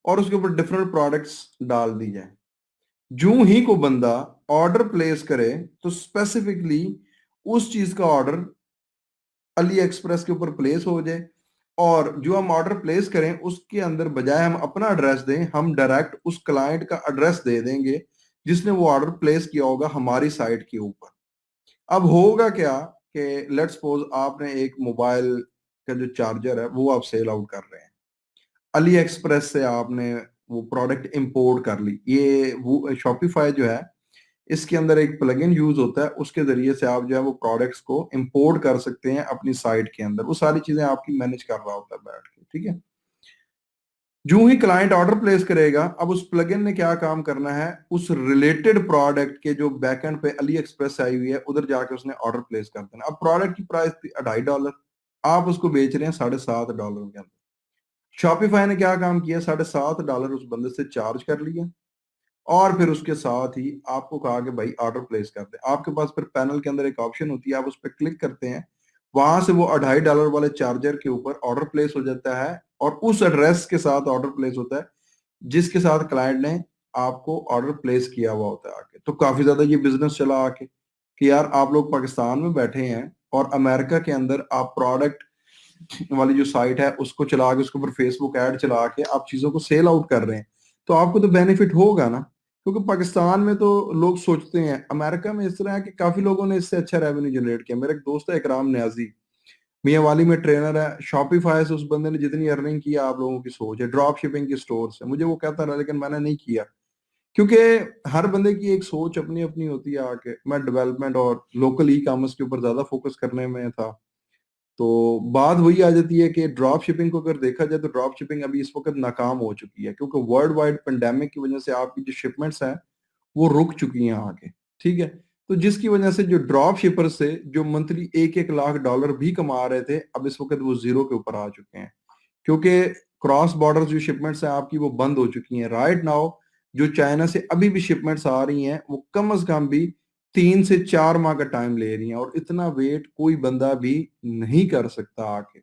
اور اس کے اوپر ڈفرنٹ پروڈکٹس ڈال دی جائیں. جو ہی کو بندہ آرڈر پلیس کرے تو اسپیسیفکلی اس چیز کا آرڈر علی ایکسپریس کے اوپر پلیس ہو جائے، اور جو ہم آرڈر پلیس کریں اس کے اندر بجائے ہم اپنا ایڈریس دیں، ہم ڈائریکٹ اس کلائنٹ کا ایڈریس دے دیں گے جس نے وہ آرڈر پلیس کیا ہوگا ہماری سائٹ کے اوپر. اب ہوگا کیا کہ لیٹ سپوز آپ نے ایک موبائل کا جو چارجر ہے وہ آپ سیل آؤٹ کر رہے ہیں, علی ایکسپریس سے آپ نے وہ پروڈکٹ امپورٹ کر لی. یہ وہ شاپیفائی جو ہے اس کے اندر ایک پلگن یوز ہوتا ہے, اس کے ذریعے سے آپ جو ہے وہ پروڈکٹس کو امپورٹ کر سکتے ہیں اپنی سائٹ کے اندر. وہ ساری چیزیں آپ کی مینج کر رہا ہوتا ہے بیٹھ کے, ٹھیک ہے. جو ہی کلائنٹ آرڈر پلیس کرے گا, اب اس پلگن نے کیا کام کرنا ہے, اس ریلیٹڈ پروڈکٹ کے جو بیک اینڈ پہ علی ایکسپریس آئی ہوئی ہے ادھر جا کے اس نے آرڈر پلیس کر دینا. اب پروڈکٹ کی پرائس تھی $2.5, آپ اس کو بیچ رہے ہیں $7.5 کے اندر. شاپیفائی نے کیا کام کیا, $7.5 اس بندے سے چارج کر لیا, اور پھر اس کے ساتھ ہی آپ کو کہا کہ بھائی آرڈر پلیس کر دیں. آپ کے پاس پھر پینل کے اندر ایک آپشن ہوتی ہے, آپ اس پہ کلک کرتے ہیں, وہاں سے وہ $2.5 والے چارجر کے اوپر آرڈر پلیس ہو جاتا ہے, اور اس ایڈریس کے ساتھ آرڈر پلیس ہوتا ہے جس کے ساتھ کلائنٹ نے آپ کو آرڈر پلیس کیا ہوا ہوتا ہے آ کے. تو کافی زیادہ یہ بزنس چلا آ کے کہ یار آپ لوگ پاکستان میں بیٹھے ہیں اور امریکہ کے اندر آپ پروڈکٹ والی جو سائٹ ہے اس کو چلا کے اس کے اوپر فیس بک ایڈ چلا کے آپ چیزوں کو سیل آؤٹ کر رہے ہیں, تو آپ کو تو بینیفٹ ہوگا نا. کیونکہ پاکستان میں تو لوگ سوچتے ہیں, امریکہ میں اس طرح ہے کہ کافی لوگوں نے اس سے اچھا ریونیو جنریٹ کیا. میرا ایک دوست ہے اکرام نیازی, میاں والی میں ٹرینر ہے, شاپیفائی سے اس بندے نے جتنی ارننگ کیا آپ لوگوں کی سوچ ہے, ڈراپ شپنگ کے سٹور سے. مجھے وہ کہتا رہا لیکن میں نے نہیں کیا, کیونکہ ہر بندے کی ایک سوچ اپنی اپنی ہوتی ہے. آ کے میں ڈیولپمنٹ اور لوکل ای کامرس کے اوپر زیادہ فوکس کرنے میں تھا. تو بات وہی آ جاتی ہے کہ ڈراپ شپنگ کو اگر دیکھا جائے تو ڈراپ شپنگ ابھی اس وقت ناکام ہو چکی ہے, کیونکہ ورلڈ وائڈ پینڈیمک کی وجہ سے آپ کی جو شپمنٹس ہیں وہ رک چکی ہیں آگے, ٹھیک ہے. تو جس کی وجہ سے جو ڈراپ شپر سے جو منتھلی $1 بھی کما رہے تھے, اب اس وقت وہ زیرو کے اوپر آ چکے ہیں, کیونکہ کراس بارڈر جو شپمنٹس ہیں آپ کی وہ بند ہو چکی ہیں. رائٹ ناؤ جو چائنا سے ابھی بھی شپمنٹس آ رہی ہیں وہ کم از کم بھی 3 سے 4 ماہ کا ٹائم لے رہی ہیں, اور اتنا ویٹ کوئی بندہ بھی نہیں کر سکتا آ کے.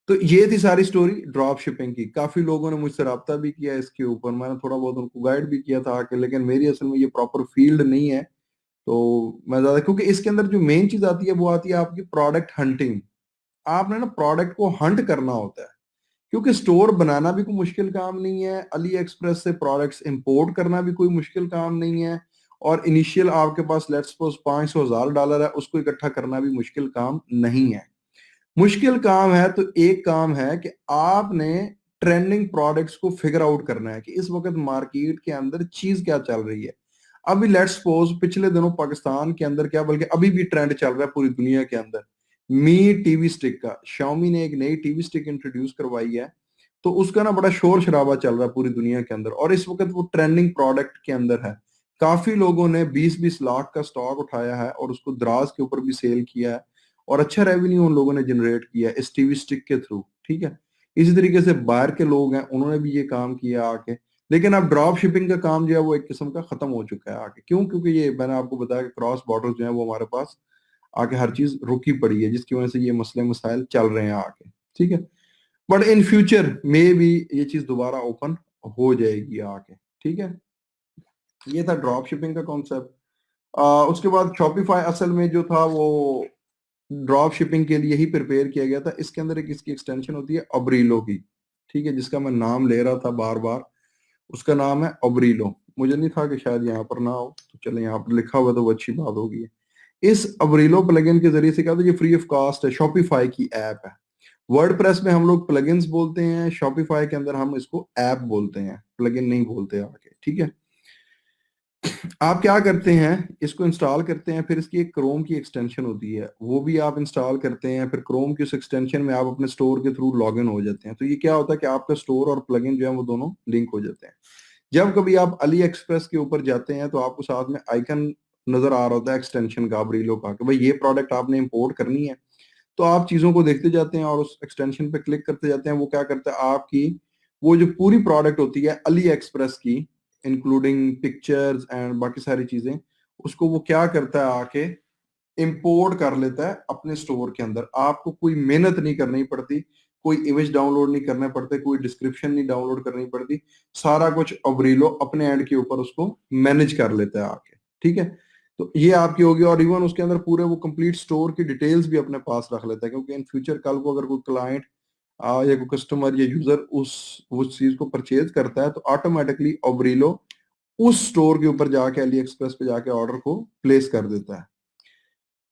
تو یہ تھی ساری سٹوری ڈراپ شپنگ کی. کافی لوگوں نے مجھ سے رابطہ بھی کیا اس کے اوپر, میں نے تھوڑا بہت ان کو گائیڈ بھی کیا تھا آ کے, لیکن میری اصل میں یہ پراپر فیلڈ نہیں ہے. تو میں زیادہ, کیونکہ اس کے اندر جو مین چیز آتی ہے وہ آتی ہے آپ کی پروڈکٹ ہنٹنگ. آپ نے نا پروڈکٹ کو ہنٹ کرنا ہوتا ہے, کیونکہ سٹور بنانا بھی کوئی مشکل کام نہیں ہے, علی ایکسپریس سے پروڈکٹس امپورٹ کرنا بھی کوئی مشکل کام نہیں ہے, اور انیشیل آپ کے پاس لیٹس سپوز $500,000 ہے, اس کو اکٹھا کرنا بھی مشکل کام نہیں ہے. مشکل کام ہے تو ایک کام ہے کہ آپ نے ٹرینڈنگ پروڈکٹس کو فگر آؤٹ کرنا ہے کہ اس وقت مارکیٹ کے اندر چیز کیا چل رہی ہے. ابھی لیٹس سپوز پچھلے دنوں پاکستان کے اندر کیا, بلکہ ابھی بھی ٹرینڈ چل رہا ہے پوری دنیا کے اندر, می ٹی وی اسٹک کا. شاؤمی نے ایک نئی ٹی وی اسٹک انٹروڈیوس کروائی ہے, تو اس کا نا بڑا شور شرابہ چل رہا ہے پوری دنیا کے اندر, اور اس وقت وہ ٹرینڈنگ پروڈکٹ کے اندر ہے. کافی لوگوں نے 20-20 لاکھ کا سٹاک اٹھایا ہے اور اس کو دراز کے اوپر بھی سیل کیا ہے, اور اچھا ریونیو ان لوگوں نے جنریٹ کیا اس ٹی وی اسٹک کے تھرو, ٹھیک ہے. اسی طریقے سے باہر کے لوگ ہیں, انہوں نے بھی یہ کام کیا آ کے, لیکن اب ڈراپ شپنگ کا کام جو ہے وہ ایک قسم کا ختم ہو چکا ہے آ کے. کیوں؟ کیونکہ یہ میں نے آپ کو بتایا کہ کراس بارڈر جو ہیں وہ ہمارے پاس آ کے ہر چیز رکی پڑی ہے, جس کی وجہ سے یہ مسئلے مسائل چل رہے ہیں آ کے, ٹھیک ہے. بٹ ان فیوچر میں بھی یہ چیز دوبارہ اوپن ہو جائے گی آ کے, ٹھیک ہے. یہ تھا ڈراپ شپنگ کا کانسیپٹ. اس کے بعد شاپیفائی اصل میں جو تھا وہ ڈراپ شپنگ کے لیے ہی پریپیئر کیا گیا تھا. اس کے اندر ایک اس کی ایکسٹینشن ہوتی ہے ابریلو کی, ٹھیک ہے, جس کا میں نام لے رہا تھا بار بار. اس کا نام ہے ابریلو. مجھے نہیں تھا کہ شاید یہاں پر نہ ہو, تو چلے یہاں پر لکھا ہوا تو وہ اچھی بات ہوگی. اس ابریلو پلگن کے ذریعے سے کیا ہوتا ہے, یہ فری آف کاسٹ ہے, شاپیفائی کی ایپ ہے. ورڈ پریس میں ہم لوگ پلگنز بولتے ہیں, شاپیفائی کے اندر ہم اس کو ایپ بولتے ہیں, پلگن نہیں بولتے آگے, ٹھیک ہے. آپ کیا کرتے ہیں, اس کو انسٹال کرتے ہیں, پھر اس کی ایک کروم کی ایکسٹینشن ہوتی ہے, وہ بھی آپ انسٹال کرتے ہیں. پھر کروم کی اس ایکسٹینشن میں آپ اپنے سٹور کے تھرو لاگ ان ہو جاتے ہیں. تو یہ کیا ہوتا ہے کہ آپ کا سٹور اور پلگن جو ہے وہ دونوں لنک ہو جاتے ہیں. جب کبھی آپ علی ایکسپریس کے اوپر جاتے ہیں تو آپ کو ساتھ میں آئیکن نظر آ رہا ہوتا ہے ایکسٹینشن کا, ابریلو کا, کہ بھائی یہ پروڈکٹ آپ نے امپورٹ کرنی ہے. تو آپ چیزوں کو دیکھتے جاتے ہیں اور اس ایکسٹینشن پہ کلک کرتے جاتے ہیں. وہ کیا کرتا ہے, آپ کی وہ جو پوری پروڈکٹ ہوتی ہے علی ایکسپریس کی, انکلوڈنگ پکچرز اینڈ باقی ساری چیزیں, اس کو وہ کیا کرتا ہے آ کے امپورٹ کر لیتا ہے اپنے سٹور کے اندر. آپ کو کوئی محنت نہیں کرنی پڑتی, کوئی امیج ڈاؤن لوڈ نہیں کرنے پڑتے, کوئی ڈسکرپشن نہیں ڈاؤن لوڈ کرنی پڑتی. سارا کچھ ابریلو اپنے اینڈ کے اوپر اس کو مینج کر لیتا ہے آ کے, ٹھیک ہے. تو یہ آپ کی ہوگی, اور ایون اس کے اندر پورے وہ کمپلیٹ سٹور کی ڈیٹیلز بھی اپنے پاس رکھ لیتا ہے, کیونکہ ان فیوچر کل کو اگر کوئی کلائنٹ یا کوئی کسٹمر یا یوزر اس چیز کو پرچیز کرتا ہے تو آٹومیٹکلی ابریلو اس سٹور کے اوپر جا کے علی ایکسپریس پہ جا کے آرڈر کو پلیس کر دیتا ہے.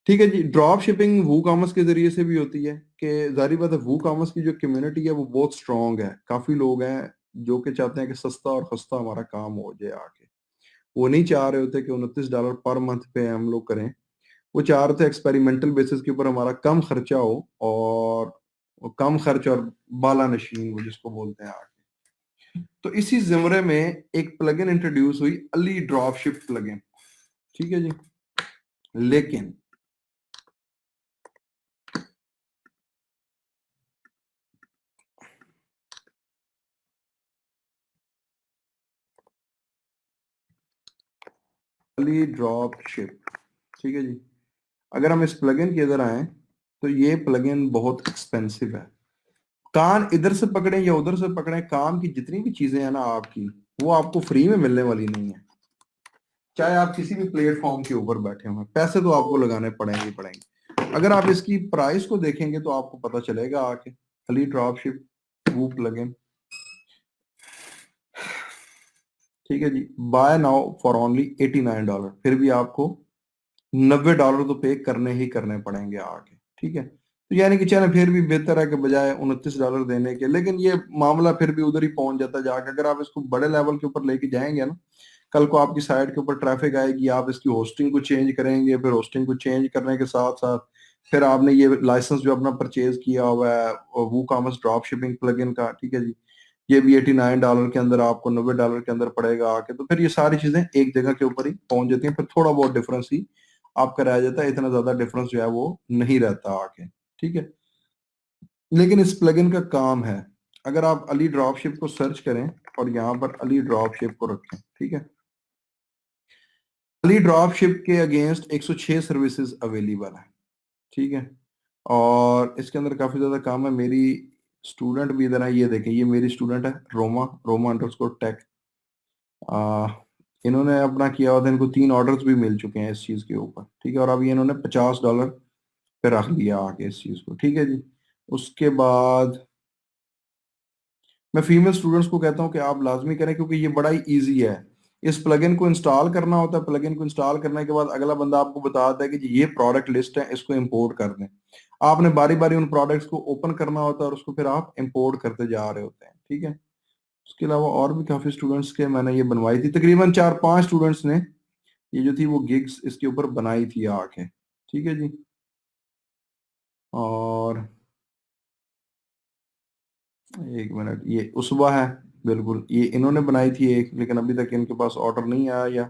ٹھیک ہے جی. ڈراپ شپنگ وو کامرس کے ذریعے سے بھی ہوتی ہے کہ ظاہری بات ہے وو کامرس کی جو کمیونٹی ہے وہ بہت اسٹرانگ ہے. کافی لوگ ہیں جو کہ چاہتے ہیں کہ سستا اور خستہ ہمارا کام ہو جائے آ کے. وہ نہیں چاہ رہے ہوتے کہ $29 پر منتھ پہ ہم لوگ کریں. وہ چاہ رہے تھے ایکسپیریمنٹل بیسس کے اوپر ہمارا کم خرچہ ہو اور کم خرچ اور بالا نشین وہ جس کو بولتے ہیں آگے. تو اسی زمرے میں ایک پلگن انٹروڈیوس ہوئی علی ڈراپ شپ پلگن. ٹھیک ہے جی. لیکن علی ڈراپ شپ ٹھیک ہے جی. اگر ہم اس پلگن کے ادھر آئیں تو یہ پلگن بہت ایکسپینسو ہے. کان ادھر سے پکڑیں یا ادھر سے پکڑیں, کام کی جتنی بھی چیزیں ہیں نا آپ کی وہ آپ کو فری میں ملنے والی نہیں ہے. چاہے آپ کسی بھی پلیٹ فارم کے اوپر بیٹھے ہوں, پیسے تو آپ کو لگانے پڑیں گے. اگر آپ اس کی پرائس کو دیکھیں گے تو آپ کو پتا چلے گا آ کے علی ڈراپ شپ وہ پلگن. ٹھیک ہے جی. Buy now for only $89. پھر بھی آپ کو $90 تو پے کرنے ہی کرنے پڑیں گے آگے. ٹھیک ہے. تو یعنی کہ چلیں پھر بھی بہتر ہے کہ بجائے $29 دینے کے. لیکن یہ معاملہ پھر بھی ادھر ہی پہنچ جاتا ہے جا کے. اگر آپ اس کو بڑے لیول کے اوپر لے کے جائیں گے نا, کل کو آپ کی سائٹ کے اوپر ٹریفک آئے گی, آپ اس کی ہوسٹنگ کو چینج کریں گے, پھر ہوسٹنگ کو چینج کرنے کے ساتھ ساتھ پھر آپ نے یہ لائسنس جو اپنا پرچیز کیا ہوا ہے وو کامرس ڈراپ شپنگ پلگن کا, ٹھیک ہے جی, یہ بھی $89 کے اندر آپ کو $90 کے اندر پڑے گا آ کے. تو پھر یہ ساری چیزیں ایک جگہ کے اوپر ہی پہنچ جاتی ہیں. پھر تھوڑا بہت ڈفرنس ہی آپ کا رہ جاتا ہے, اتنا زیادہ ڈفرنس جو ہے وہ نہیں رہتا آ کے. ٹھیک ہے. لیکن اس پلگن کا کام ہے, اگر آپ علی ڈراپ شپ کو سرچ کریں اور یہاں پر علی ڈراپ شپ کو رکھیں, ٹھیک ہے, علی ڈراپ شپ کے اگینسٹ 106 سروسز اویلیبل ہیں. ٹھیک ہے. اور اس کے اندر کافی زیادہ کام ہے. میری اسٹوڈنٹ بھی ادھر ہے, یہ دیکھیں یہ میری اسٹوڈنٹ ہے روما انڈرسکور ٹیک. انہوں نے اپنا کیا ہوا تھا, ان کو 3 آرڈرز بھی مل چکے ہیں اس چیز کے اوپر. ٹھیک ہے. اور ابھی انہوں نے $50 پہ رکھ دیا آگے اس چیز کو. ٹھیک ہے جی. اس کے بعد میں فیمیل اسٹوڈنٹس کو کہتا ہوں کہ آپ لازمی کریں کیونکہ یہ بڑا ہی ایزی ہے. اس پلگن کو انسٹال کرنا ہوتا ہے. پلگن کو انسٹال کرنے کے بعد اگلا بندہ آپ کو بتاتا ہے کہ جی یہ پروڈکٹ لسٹ ہے, اس کو امپورٹ کر دیں. آپ نے باری باری ان پروڈکٹس کو اوپن کرنا ہوتا ہے اور اس کو پھر آپ امپورٹ کرتے جا رہے ہوتے ہیں. ٹھیک ہے. اس کے علاوہ اور بھی کافی اسٹوڈنٹس کے میں نے یہ بنوائی تھی, تقریباً 4-5 اسٹوڈنٹس نے یہ جو تھی وہ گگز اس کے اوپر بنائی تھی آ کے. ٹھیک ہے جی. اور ایک منٹ, یہ اسبا ہے بالکل, یہ انہوں نے بنائی تھی ایک, لیکن ابھی تک ان کے پاس آرڈر نہیں آیا. یا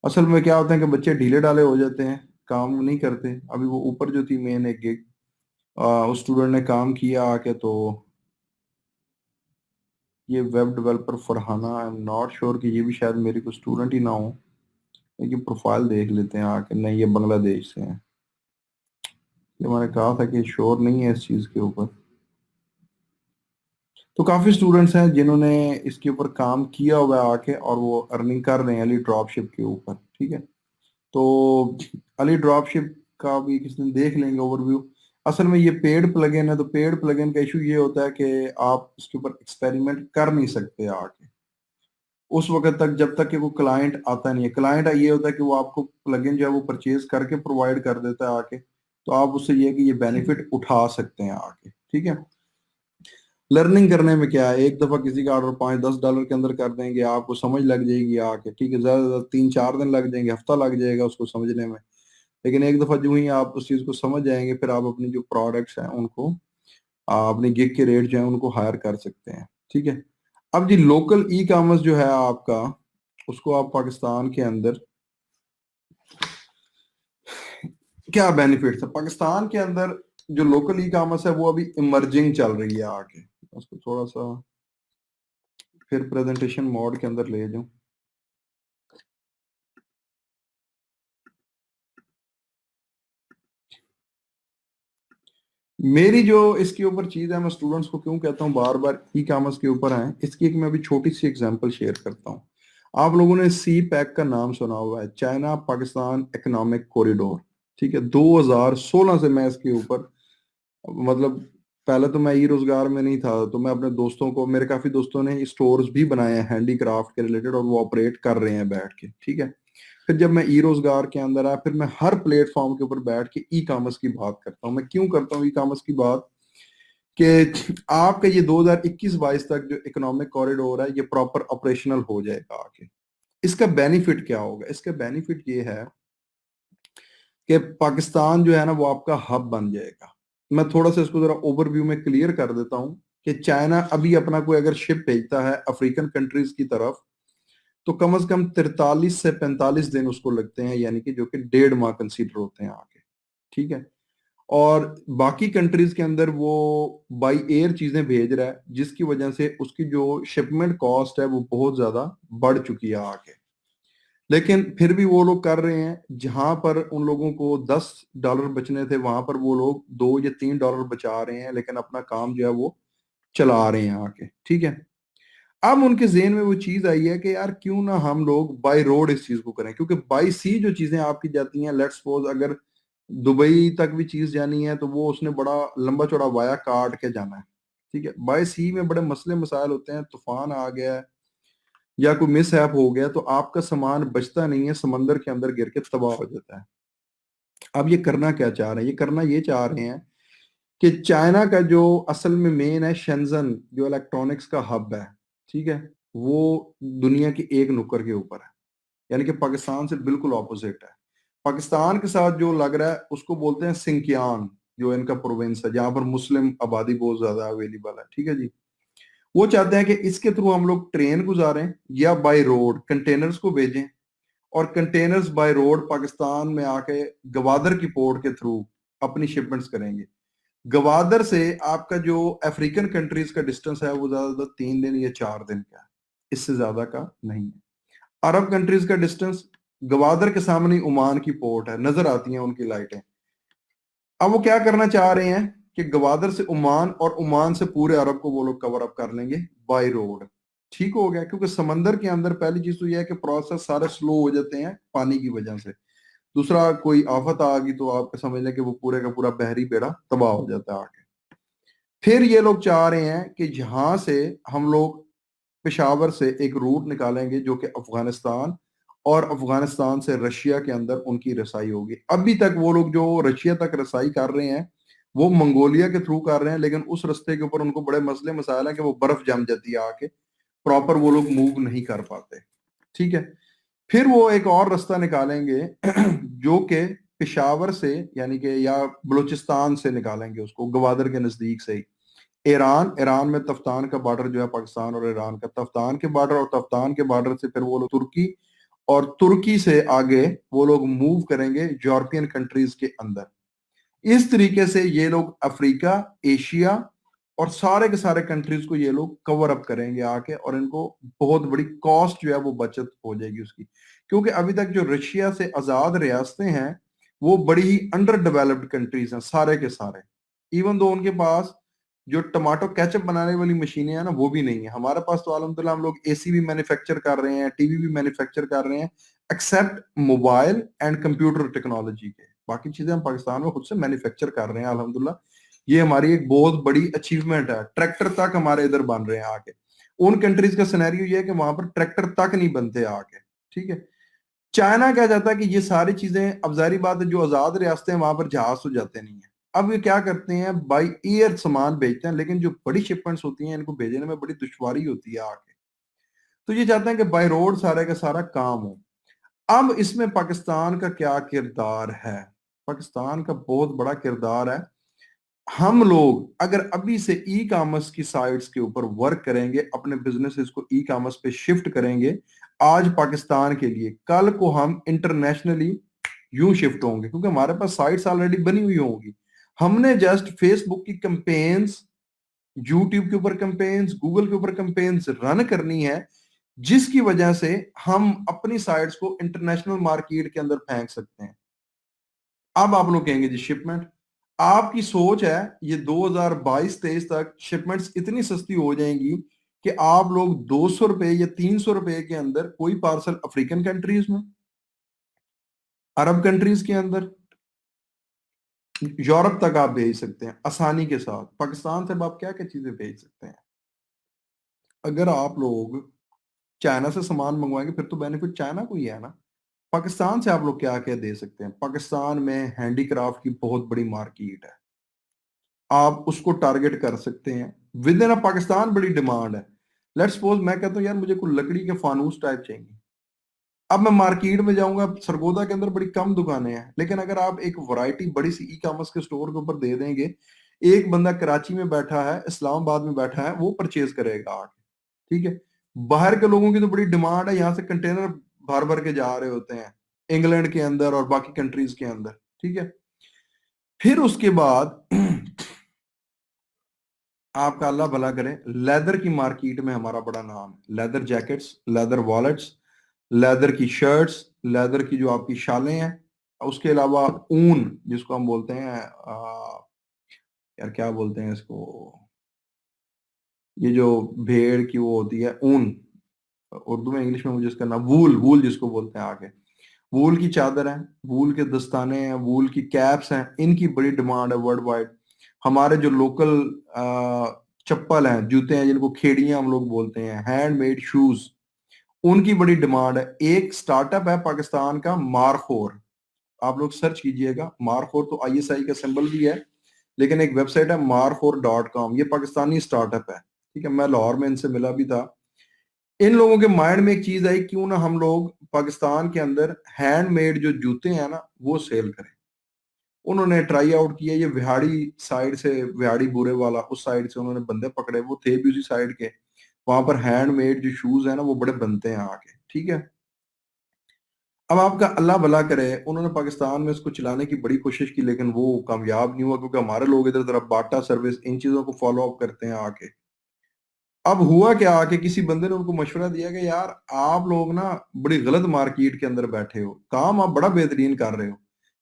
اصل میں کیا ہوتا ہے کہ بچے ڈھیلے ڈالے ہو جاتے ہیں, کام نہیں کرتے. ابھی وہ اوپر جو تھی مین ایک گگ اس اسٹوڈنٹ نے کام کیا آ کے, تو یہ web developer Farhana, I am not sure کہ یہ بھی شاید میری کوئی اسٹوڈنٹ ہی نہ ہو. لیکن پروفائل دیکھ لیتے ہیں آ کے. نہیں, یہ بنگلہ دیش سے ہیں. یہ میں نے کہا تھا کہ شور نہیں ہے اس چیز کے اوپر. تو کافی اسٹوڈنٹس ہیں جنہوں نے اس کے اوپر کام کیا ہوا ہے آ کے, اور وہ ارننگ کر رہے ہیں علی ڈراپ شپ کے اوپر. ٹھیک ہے. تو علی ڈراپ شپ کا بھی کس دن دیکھ لیں گے اوور ویو. اصل میں یہ پیڈ پلگن ہے, تو پیڈ پلگن کا ایشو یہ ہوتا ہے کہ آپ اس کے اوپر ایکسپیریمنٹ کر نہیں سکتے آ کے اس وقت تک جب تک کہ وہ کلائنٹ آتا نہیں ہے. کلائنٹ یہ ہوتا ہے کہ وہ آپ کو پلگن جو ہے وہ پرچیز کر کے پرووائڈ کر دیتا ہے آ کے, تو آپ اس سے یہ کہ یہ بینیفٹ اٹھا سکتے ہیں آ کے. ٹھیک ہے. لرننگ کرنے میں کیا ہے, ایک دفعہ کسی کا آرڈر $5-10 کے اندر کر دیں گے, آپ کو سمجھ لگ جائے گی آ کے. ٹھیک ہے. زیادہ سے زیادہ 3-4 دن لگ جائیں گے, ہفتہ لگ جائے گا اس کو سمجھنے میں. لیکن ایک دفعہ جو ہی آپ اس چیز کو سمجھ جائیں گے, پھر آپ اپنی جو پروڈکٹس ہیں ان کو اپنی گگ کے ریٹ جو ہیں ان کو ہائر کر سکتے ہیں. ٹھیک ہے. اب جی لوکل ای کامرس جو ہے آپ کا, اس کو آپ پاکستان کے اندر کیا بینیفٹس ہے. پاکستان کے اندر جو لوکل ای کامرس ہے وہ ابھی ایمرجنگ چل رہی ہے آگے. اس کو تھوڑا سا پھر پریزنٹیشن موڈ کے اندر لے جاؤں. میری جو اس کے اوپر چیز ہے, میں اسٹوڈنٹس کو کیوں کہتا ہوں بار بار ای کامرس کے اوپر آئیں, اس کی ایک میں ابھی چھوٹی سی ایگزامپل شیئر کرتا ہوں. آپ لوگوں نے سی پیک کا نام سنا ہوا ہے, چائنا پاکستان اکنامک کوریڈور. ٹھیک ہے. 2016 سے میں اس کے اوپر, مطلب پہلے تو میں ای روزگار میں نہیں تھا, تو میں اپنے دوستوں کو, میرے کافی دوستوں نے اسٹورز بھی بنائے ہیں ہینڈی کرافٹ کے ریلیٹڈ, اور وہ آپریٹ کر رہے ہیں بیٹھ کے. ٹھیک ہے. پھر جب میں ای روزگار کے اندر آیا، پھر میں ہر پلیٹ فارم کے اوپر بیٹھ کے ای کامرس کی بات کرتا ہوں. میں کیوں کرتا ہوں ای کامرس کی بات؟ کہ آپ کا یہ 2021-22 تک جو اکنامک کوریڈور ہے یہ پراپر آپریشنل ہو جائے گا آگے. اس کا بینیفٹ کیا ہوگا؟ اس کا بینیفٹ یہ ہے کہ پاکستان جو ہے نا وہ آپ کا ہب بن جائے گا. میں تھوڑا سا اس کو ذرا اوور ویو میں کلیئر کر دیتا ہوں کہ چائنا ابھی اپنا کوئی اگر شپ بھیجتا ہے افریقن کنٹریز کی طرف تو کم از کم 43 سے 45 دن اس کو لگتے ہیں، یعنی کہ جو کہ 1.5 ماہ کنسیڈر ہوتے ہیں آگے. ٹھیک ہے. اور باقی کنٹریز کے اندر وہ بائی ایئر چیزیں بھیج رہا ہے، جس کی وجہ سے اس کی جو شپمنٹ کاسٹ ہے وہ بہت زیادہ بڑھ چکی ہے آگے. لیکن پھر بھی وہ لوگ کر رہے ہیں، جہاں پر ان لوگوں کو $10 بچنے تھے وہاں پر وہ لوگ $2 یا $3 بچا رہے ہیں، لیکن اپنا کام جو ہے وہ چلا رہے ہیں آگے. ٹھیک ہے. اب ان کے ذہن میں وہ چیز آئی ہے کہ یار کیوں نہ ہم لوگ بائی روڈ اس چیز کو کریں، کیونکہ بائی سی جو چیزیں آپ کی جاتی ہیں، لیٹس سپوز اگر دبئی تک بھی چیز جانی ہے تو وہ اس نے بڑا لمبا چوڑا وایا کاٹ کے جانا ہے. ٹھیک ہے. بائی سی میں بڑے مسئلے مسائل ہوتے ہیں، طوفان آ گیا ہے یا کوئی مس ہیپ ہو گیا تو آپ کا سامان بچتا نہیں ہے، سمندر کے اندر گر کے تباہ ہو جاتا ہے. اب یہ کرنا کیا چاہ رہے ہیں؟ یہ کرنا یہ چاہ رہے ہیں کہ چائنا کا جو اصل میں مین ہے شنزن، جو الیکٹرانکس کا ہب ہے، ٹھیک ہے، وہ دنیا کی ایک نکر کے اوپر ہے، یعنی کہ پاکستان سے بالکل اپوزٹ ہے. پاکستان کے ساتھ جو لگ رہا ہے اس کو بولتے ہیں سنکیانگ، جو ان کا پروونس ہے جہاں پر مسلم آبادی بہت زیادہ اویلیبل ہے. ٹھیک ہے جی. وہ چاہتے ہیں کہ اس کے تھرو ہم لوگ ٹرین گزاریں یا بائی روڈ کنٹینرز کو بھیجیں، اور کنٹینرز بائی روڈ پاکستان میں آ کے گوادر کی پورٹ کے تھرو اپنی شپمنٹس کریں گے. گوادر سے آپ کا جو افریقن کنٹریز کا ڈسٹنس ہے وہ زیادہ تر 3 دن یا 4 دن کا ہے، اس سے زیادہ کا نہیں ہے. عرب کنٹریز کا ڈسٹنس، گوادر کے سامنے عمان کی پورٹ ہے، نظر آتی ہیں ان کی لائٹیں. اب وہ کیا کرنا چاہ رہے ہیں کہ گوادر سے عمان اور عمان سے پورے عرب کو وہ لوگ کور اپ کر لیں گے بائی روڈ. ٹھیک ہو گیا. کیونکہ سمندر کے اندر پہلی چیز تو یہ ہے کہ پروسیس سارے سلو ہو جاتے ہیں پانی کی وجہ سے. دوسرا کوئی آفت آ گئی تو آپ سمجھ لیں کہ وہ پورے کا پورا بحری بیڑا تباہ ہو جاتا ہے آگے. پھر یہ لوگ چاہ رہے ہیں کہ جہاں سے ہم لوگ پشاور سے ایک روٹ نکالیں گے جو کہ افغانستان، اور افغانستان سے رشیا کے اندر ان کی رسائی ہوگی. ابھی تک وہ لوگ جو رشیا تک رسائی کر رہے ہیں وہ منگولیا کے تھرو کر رہے ہیں، لیکن اس رستے کے اوپر ان کو بڑے مسئلے مسائل ہیں کہ وہ برف جم جاتی ہے آ کے، پراپر وہ لوگ موو نہیں کر پاتے. ٹھیک ہے. پھر وہ ایک اور رستہ نکالیں گے جو کہ پشاور سے، یعنی کہ یا بلوچستان سے نکالیں گے اس کو، گوادر کے نزدیک سے ہی ایران میں تفتان کا بارڈر جو ہے پاکستان اور ایران کا، تفتان کے بارڈر، اور تفتان کے بارڈر سے پھر وہ لوگ ترکی، اور ترکی سے آگے وہ لوگ موو کریں گے یورپین کنٹریز کے اندر. اس طریقے سے یہ لوگ افریقہ، ایشیا اور سارے کے سارے کنٹریز کو یہ لوگ کور اپ کریں گے آ کے، اور ان کو بہت بڑی کاسٹ جو ہے وہ بچت ہو جائے گی اس کی. کیونکہ ابھی تک جو رشیا سے آزاد ریاستیں ہیں وہ بڑی ہی انڈر ڈیولپڈ کنٹریز ہیں سارے کے سارے. ایون دو ان کے پاس جو ٹماٹو کیچپ بنانے والی مشینیں ہیں نا وہ بھی نہیں ہے. ہمارے پاس تو الحمدللہ ہم لوگ اے سی بھی مینوفیکچر کر رہے ہیں، ٹی وی بھی مینوفیکچر کر رہے ہیں، accept mobile and computer technology کے. باقی چیزیں ہم پاکستان میں خود سے مینوفیکچر کر رہے ہیں الحمدللہ. یہ ہماری ایک بہت بڑی اچیومنٹ ہے. ٹریکٹر تک ہمارے ادھر بن رہے ہیں آ کے. ان کنٹریز کا سینیریو یہ ہے کہ وہاں پر ٹریکٹر تک نہیں بنتے آ کے. ٹھیک ہے. چائنا کیا چاہتا ہے کہ یہ ساری چیزیں، اب ظاہری بات ہے جو آزاد ریاستیں ہیں وہاں پر جہاز تو جاتے نہیں ہیں. اب یہ کیا کرتے ہیں، بائی ایئر سامان بھیجتے ہیں، لیکن جو بڑی شپمنٹس ہوتی ہیں ان کو بھیجنے میں بڑی دشواری ہوتی ہے آگے. تو یہ چاہتے ہیں کہ بائی روڈ سارا کا سارا کام ہو. اب اس میں پاکستان کا کیا کردار ہے؟ پاکستان کا بہت بڑا کردار ہے. ہم لوگ اگر ابھی سے ای کامرس کی سائٹس کے اوپر ورک کریں گے، اپنے بزنس کو ای کامرس پہ شفٹ کریں گے، آج پاکستان کے لیے، کل کو ہم انٹرنیشنلی یوں شفٹ ہوں گے، کیونکہ ہمارے پاس سائٹس آلریڈی بنی ہوئی ہوں گی. ہم نے جسٹ فیس بک کی کمپینز، یوٹیوب کے اوپر کمپینز، گوگل کے اوپر کمپینز رن کرنی ہے، جس کی وجہ سے ہم اپنی سائٹس کو انٹرنیشنل مارکیٹ کے اندر پھینک سکتے ہیں. اب آپ لوگ کہیں گے جی شپمنٹ، آپ کی سوچ ہے یہ 2022-23 تک شپمنٹس اتنی سستی ہو جائیں گی کہ آپ لوگ $200 یا $300 کے اندر کوئی پارسل افریقن کنٹریز میں، عرب کنٹریز کے اندر، یورپ تک آپ بھیج سکتے ہیں آسانی کے ساتھ. پاکستان سے آپ کیا کیا چیزیں بھیج سکتے ہیں؟ اگر آپ لوگ چائنا سے سامان منگوائیں گے پھر تو بینیفٹ چائنا کو ہی ہے نا. پاکستان سے آپ لوگ کیا کیا دے سکتے ہیں؟ پاکستان میں ہینڈی کرافٹ کی بہت بڑی مارکیٹ ہے، آپ اس کو ٹارگٹ کر سکتے ہیں۔ ود ان پاکستان بڑی ڈیمانڈ ہے۔ لیٹ سپوز میں کہتا ہوں یار مجھے کوئی لکڑی کے فانوس ٹائپ چاہیے، اب میں مارکیٹ میں جاؤں گا، سرگودا کے اندر بڑی کم دکانیں ہیں، لیکن اگر آپ ایک ورائٹی بڑی سی ای کامرس کے سٹور کے اوپر دے دیں گے، ایک بندہ کراچی میں بیٹھا ہے، اسلام آباد میں بیٹھا ہے، وہ پرچیز کرے گا آ کے، ٹھیک ہے۔ باہر کے لوگوں کی تو بڑی ڈیمانڈ ہے، یہاں سے کنٹینر بھر بھر کے جا رہے ہوتے ہیں انگلینڈ کے اندر اور باقی کنٹریز کے اندر، ٹھیک ہے۔ پھر اس کے بعد آپ کا اللہ بھلا کرے، لیدر کی مارکیٹ میں ہمارا بڑا نام ہے، leather jackets, leather wallets, leather کی شرٹس، لیدر کی جو آپ کی شالیں ہیں، اس کے علاوہ اون جس کو ہم بولتے ہیں یار کیا بولتے ہیں اس کو، یہ جو بھیڑ کی وہ ہوتی ہے اون، اردو میں انگلش میں مجھے اس کا نام، وول، وول جس کو بولتے ہیں آگے، وول کی چادر ہیں، وول کے دستانے ہیں، وول کی کیپس ہیں، ان کی بڑی ڈیمانڈ ہے ورلڈ وائڈ۔ ہمارے جو لوکل چپل ہیں، جوتے ہیں جن کو کھیڑیاں ہم لوگ بولتے ہیں، ہینڈ میڈ شوز، ان کی بڑی ڈیمانڈ ہے۔ ایک سٹارٹ اپ ہے پاکستان کا، مارخور، آپ لوگ سرچ کیجئے گا، مارخور تو ISI کا سمبل بھی ہے، لیکن ایک ویب سائٹ ہے markhor.com، یہ پاکستانی سٹارٹ اپ ہے، ٹھیک ہے۔ میں لاہور میں ان سے ملا بھی تھا۔ ان لوگوں کے مائنڈ میں ایک چیز آئی، کیوں نہ ہم لوگ پاکستان کے اندر ہینڈ میڈ جو جوتے ہیں نا وہ سیل کریں۔ انہوں نے ٹرائی آؤٹ کیا، یہ وہاڑی سائڈ سے، وہاڑی بورے والا اس سائڈ سے انہوں نے بندے پکڑے، وہ تھے بھی اسی سائڈ کے، وہاں پر ہینڈ میڈ جو شوز ہیں نا وہ بڑے بنتے ہیں آ کے، ٹھیک ہے۔ اب آپ کا اللہ بھلا کرے، انہوں نے پاکستان میں اس کو چلانے کی بڑی کوشش کی، لیکن وہ کامیاب نہیں ہوا، کیونکہ ہمارے لوگ ادھر طرف باٹا سروس ان چیزوں کو فالو اپ کرتے ہیں آ کے۔ اب ہوا کیا، آ کے کسی بندے نے ان کو مشورہ دیا کہ یار آپ لوگ نا بڑی غلط مارکیٹ کے اندر بیٹھے ہو، کام آپ بڑا بہترین کر رہے ہو،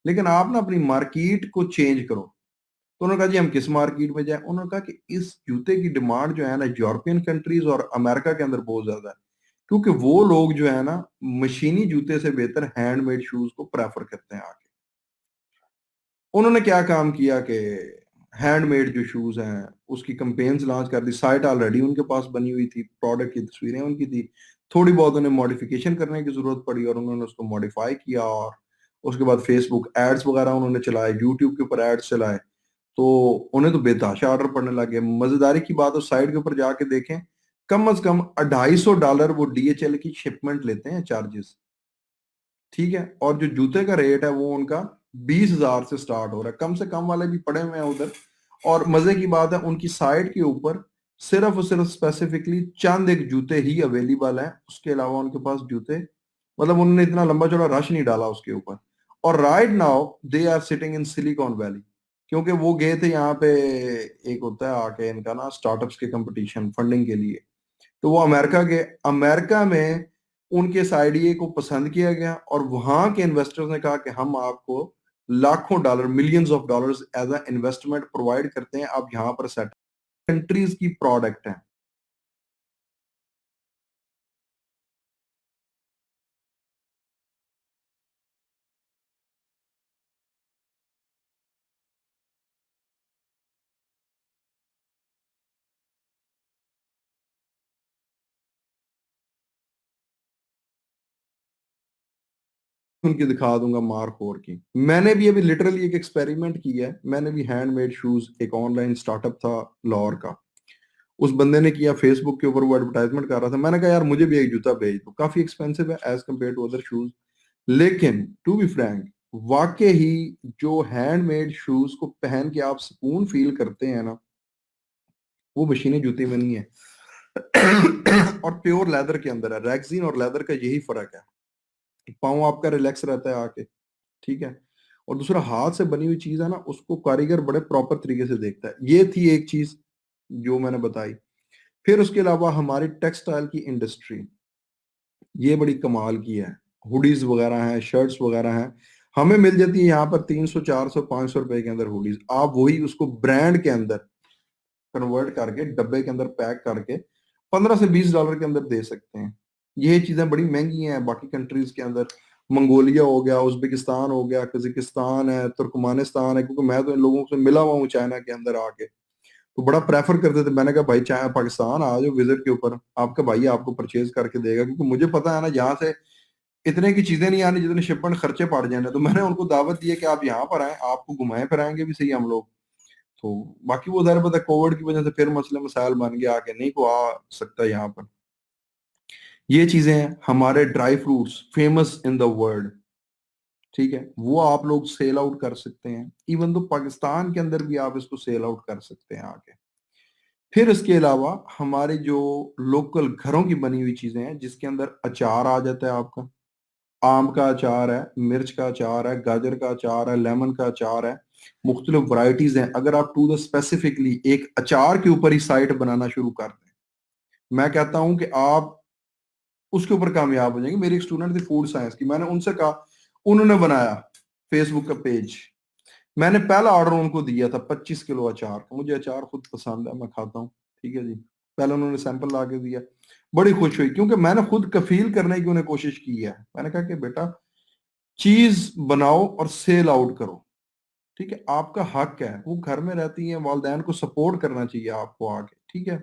لیکن آپ نا اپنی مارکیٹ کو چینج کرو۔ تو انہوں نے کہا جی ہم کس مارکیٹ میں جائیں؟ انہوں نے کہا کہ اس جوتے کی ڈیمانڈ جو ہے نا یورپین کنٹریز اور امریکہ کے اندر بہت زیادہ ہے، کیونکہ وہ لوگ جو ہے نا مشینی جوتے سے بہتر ہینڈ میڈ شوز کو پریفر کرتے ہیں آگے۔ انہوں نے کیا کام کیا کہ ہینڈ میڈ جو شوز ہیں اس کی کمپینز لانچ کر دی، سائٹ آلریڈی ان کے پاس بنی ہوئی تھی، پروڈکٹ کی تصویریں ان کی تھی، تھوڑی بہت انہیں ماڈیفیکیشن کرنے کی ضرورت پڑی اور انہوں نے اس کو ماڈیفائی کیا، اور اس کے بعد فیس بک ایڈز وغیرہ انہوں نے چلائے، یوٹیوب کے اوپر ایڈز چلائے، تو انہیں تو بے تحاشا آرڈر پڑنے لگے۔ مزیداری کی بات اس سائٹ کے اوپر جا کے دیکھیں، کم از کم $250 وہ DHL کی شپمنٹ لیتے ہیں چارجز، ٹھیک ہے، اور جو جوتے کا ریٹ ہے وہ ان کا 20,000 سے سٹارٹ ہو رہا ہے، کم سے کم والے بھی پڑے ہوئے ہیں ادھر۔ اور مزے کی بات ہے ان کی سائٹ کے اوپر صرف اور صرف اسپیسیفکلی چند ایک جوتے ہی اویلیبل ہیں، اس کے علاوہ ان کے پاس جوتے، مطلب انہوں نے اتنا لمبا چوڑا رش نہیں ڈالا اس کے اوپر۔ اور right now they are sitting in Silicon Valley, کیونکہ وہ گئے تھے یہاں پہ، ایک ہوتا ہے آ کے ان کا نا اسٹارٹ اپس کے کمپٹیشن فنڈنگ کے لیے، تو وہ امریکہ کے، امریکہ میں ان کے اس آئیڈیا کو پسند کیا گیا، اور وہاں کے انویسٹرز نے کہا کہ ہم آپ کو لاکھوں dollar, millions of dollars as a investment provide کرتے ہیں، آپ یہاں پر سیٹ کنٹریز کی پروڈکٹ ہیں۔ ان کی دکھا دوں گا مارک اور کی، میں نے بھی ابھی لٹرلی ایک ایکسپیریمنٹ کیا ہے، میں نے بھی ہینڈ میڈ شوز، ایک آن لائن سٹارٹ اپ تھا لاہور کا، اس بندے نے کیا فیس بک کے اوپر، وہ ایڈورٹائزمنٹ کر رہا تھا، میں نے کہا یار مجھے بھی ایک جوتا بھیج دو، کافی ایکسپینسو ہے as compare to other shoes, لیکن ٹو بی فرینک واقع ہی جو ہینڈ میڈ شوز کو پہن کے آپ سکون فیل کرتے ہیں نا، وہ مشینی جوتی میں نہیں ہے۔ اور پیور لیدر کے اندر ہے، ریگزین اور لیدر کا یہی فرق ہے، پاؤں آپ کا ریلیکس رہتا ہے آ کے، ٹھیک ہے، اور دوسرا ہاتھ سے بنی ہوئی چیز ہے نا اس کو کاریگر بڑے پراپر طریقے سے دیکھتا ہے۔ یہ تھی ایک چیز جو میں نے بتائی۔ پھر اس کے علاوہ ہماری ٹیکسٹائل کی انڈسٹری یہ بڑی کمال کی ہے، ہوڈیز وغیرہ ہیں، شرٹس وغیرہ ہیں، ہمیں مل جاتی ہے یہاں پر 300 400 500 روپے کے اندر ہوڈیز، آپ وہی اس کو برانڈ کے اندر کنورٹ کر کے ڈبے کے اندر پیک کر کے $15 سے $20 کے اندر دے سکتے ہیں۔ یہ چیزیں بڑی مہنگی ہیں باقی کنٹریز کے اندر، منگولیا ہو گیا، ازبکستان ہو گیا، قزاقستان ہے، ترکمانستان ہے، کیونکہ میں تو ان لوگوں سے ملا ہوا ہوں چائنا کے اندر آ کے، تو بڑا پریفر کرتے تھے۔ میں نے کہا بھائی چاہے پاکستان آ جاؤ وزٹ کے اوپر، آپ کا بھائی آپ کو پرچیز کر کے دے گا، کیونکہ مجھے پتا ہے نا یہاں سے اتنے کی چیزیں نہیں آنی جتنے شپمنٹ خرچے پڑ جائیں. تو میں نے ان کو دعوت دی ہے کہ آپ یہاں پر آئیں, آپ کو گھمائیں پھرائیں گے بھی صحیح ہم لوگ. تو باقی وہ ظاہر پتہ ہے کووڈ کی وجہ سے پھر مسئلے مسائل بن گیا کہ نہیں کو آ سکتا یہاں پر. یہ چیزیں ہیں. ہمارے dry fruits famous in the world, ٹھیک ہے, وہ آپ لوگ سیل آؤٹ کر سکتے ہیں. ایون تو پاکستان کے اندر بھی آپ اس کو سیل آؤٹ کر سکتے ہیں آگے. پھر اس کے علاوہ ہماری جو لوکل گھروں کی بنی ہوئی چیزیں ہیں جس کے اندر اچار آ جاتا ہے آپ کا, آم کا اچار ہے, مرچ کا اچار ہے, گاجر کا اچار ہے, لیمن کا اچار ہے, مختلف ورائٹیز ہیں. اگر آپ ٹو دا اسپیسیفکلی ایک اچار کے اوپر ہی سائٹ بنانا شروع کر دیں, میں کہتا ہوں کہ آپ اس کے اوپر کامیاب ہو جائیں گے. میری ایک اسٹوڈنٹ تھی فوڈ سائنس کی, میں نے ان سے کہا, انہوں نے بنایا فیس بک کا پیج, میں نے پہلا آرڈر ان کو دیا تھا 25 کلو اچار کا. مجھے اچار خود پسند ہے, میں کھاتا ہوں, ٹھیک ہے جی. پہلے انہوں نے سیمپل لا کے دیا, بڑی خوش ہوئی کیونکہ میں نے خود کفیل کرنے کی انہیں کوشش کی ہے. میں نے کہا کہ بیٹا چیز بناؤ اور سیل آؤٹ کرو, ٹھیک ہے, آپ کا حق ہے. وہ گھر میں رہتی ہیں, والدین کو سپورٹ کرنا چاہیے آپ کو آگے, ٹھیک ہے.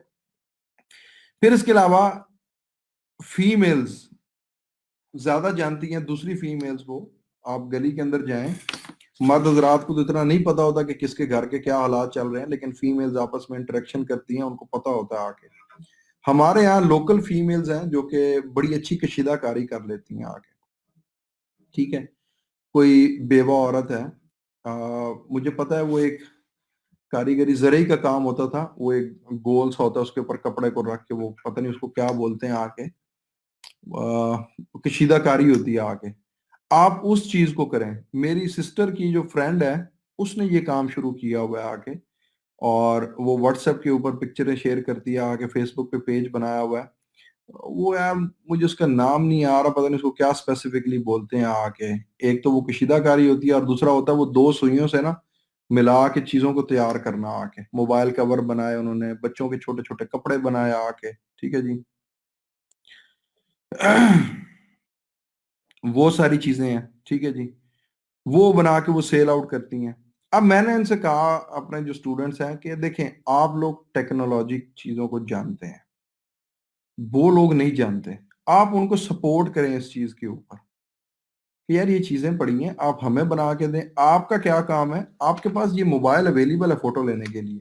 پھر اس کے علاوہ فیمیلز زیادہ جانتی ہیں دوسری فیمیلز کو. آپ گلی کے اندر جائیں, مرد حضرات کو تو اتنا نہیں پتا ہوتا کہ کس کے گھر کے کیا حالات چل رہے ہیں, لیکن فیمیلز آپس میں انٹریکشن کرتی ہیں, ان کو پتا ہوتا ہے آگے. ہمارے یہاں لوکل فیمیلز ہیں جو کہ بڑی اچھی کشیدہ کاری کر لیتی ہیں آگے, ٹھیک ہے. کوئی بیوہ عورت ہے, مجھے پتا ہے وہ ایک کاریگری زرعی کا کام ہوتا تھا, وہ ایک گول سا ہوتا ہے, اس کے اوپر کپڑے کو رکھ کے, وہ پتہ نہیں اس کو کیا بولتے ہیں آگے, کشیدہ کاری ہوتی ہے آگے. آپ اس چیز کو کریں. میری سسٹر کی جو فرینڈ ہے اس نے یہ کام شروع کیا ہوا ہے آگے, اور وہ واٹس ایپ کے اوپر پکچریں شیئر کرتی ہے آگے, فیس بک پہ پیج بنایا ہوا ہے. وہ یار مجھے اس کا نام نہیں آ رہا, پتہ نہیں اس کو کیا اسپیسیفکلی بولتے ہیں آگے. ایک تو وہ کشیدہ کاری ہوتی ہے, اور دوسرا ہوتا ہے وہ 2 سوئیوں سے نا ملا کے چیزوں کو تیار کرنا آگے. موبائل کور بنائے انہوں نے, بچوں کے چھوٹے چھوٹے کپڑے بنائے آگے, ٹھیک ہے جی. وہ ساری چیزیں ہیں, ٹھیک ہے جی. وہ بنا کے وہ سیل آؤٹ کرتی ہیں. اب میں نے ان سے کہا, اپنے جو اسٹوڈنٹس ہیں, کہ دیکھیں آپ لوگ ٹیکنالوجی چیزوں کو جانتے ہیں, وہ لوگ نہیں جانتے. آپ ان کو سپورٹ کریں اس چیز کے اوپر کہ یار یہ چیزیں پڑی ہیں, آپ ہمیں بنا کے دیں. آپ کا کیا کام ہے, آپ کے پاس یہ موبائل اویلیبل ہے فوٹو لینے کے لیے,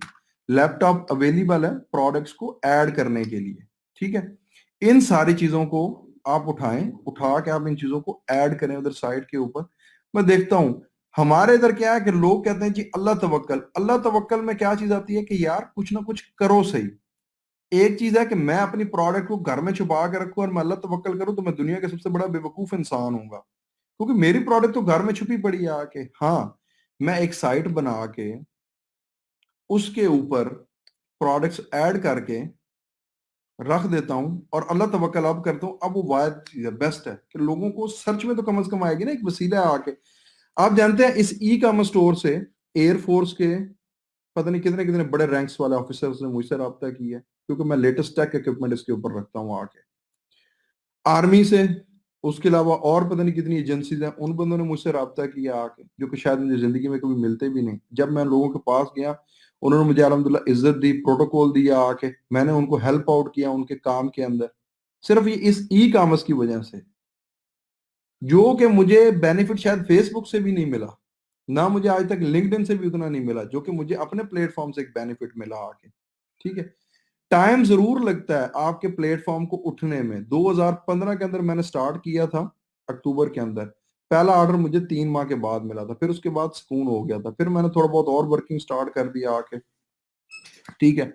لیپ ٹاپ اویلیبل ہے پروڈکٹس کو ایڈ کرنے کے لیے, ٹھیک ہے. ان ساری چیزوں کو آپ اٹھا کے آپ ان چیزوں کو ایڈ کریں ادھر سائٹ کے اوپر. میں دیکھتا ہوں ہمارے ادھر کیا ہے کہ لوگ کہتے ہیں جی اللہ توکل. اللہ توکل میں کیا چیز آتی ہے کہ یار کچھ نہ کچھ کرو صحیح. ایک چیز ہے کہ میں اپنی پروڈکٹ کو گھر میں چھپا کے رکھوں اور میں اللہ توکل کروں, تو میں دنیا کا سب سے بڑا بے وقوف انسان ہوں گا, کیونکہ میری پروڈکٹ تو گھر میں چھپی پڑی ہے آ کے. ہاں میں ایک سائٹ بنا کے اس کے اوپر پروڈکٹس ایڈ کر کے رکھ دیتا ہوں, اور اللہ توکل اب کرتا ہوں. اب وہ واحد چیز ہے, بیسٹ ہے کہ لوگوں کو سرچ میں تو کم از کم آئے گی نا, ایک وسیلہ ہے آ کے. آپ جانتے ہیں اس ای کامرس اسٹور سے ایئر فورس کے پتہ نہیں کتنے کتنے بڑے رینکس والے آفیسرز نے مجھ سے رابطہ کیا ہے, کیونکہ میں لیٹسٹ ٹیک اکوپمنٹ اس کے اوپر رکھتا ہوں آ کے. آرمی سے, اس کے علاوہ اور پتہ نہیں کتنی ایجنسیز ہیں, ان بندوں نے مجھ سے رابطہ کیا آ کے, جو کہ شاید مجھے زندگی میں کبھی ملتے بھی نہیں. جب میں لوگوں کے پاس گیا, انہوں نے مجھے الحمدللہ عزت دی, پروٹوکول دیا آ کے, میں نے ان کو ہیلپ آؤٹ کیا ان کے کام کے اندر, صرف یہ اس ای کامرس کی وجہ سے, جو کہ مجھے بینیفٹ شاید فیس بک سے بھی نہیں ملا, نہ مجھے آج تک لنکڈ ان سے بھی اتنا نہیں ملا, جو کہ مجھے اپنے پلیٹ فارم سے ایک بینیفٹ ملا آ کے, ٹھیک ہے. ٹائم ضرور لگتا ہے آپ کے پلیٹ فارم کو اٹھنے میں. 2015 کے اندر میں نے سٹارٹ کیا تھا, اکتوبر کے اندر. پہلا آرڈر مجھے 3 ماہ کے بعد ملا تھا, پھر اس کے بعد سکون ہو گیا تھا. پھر میں نے تھوڑا بہت اور ورکنگ سٹارٹ کر دیا آ کے, ٹھیک ہے.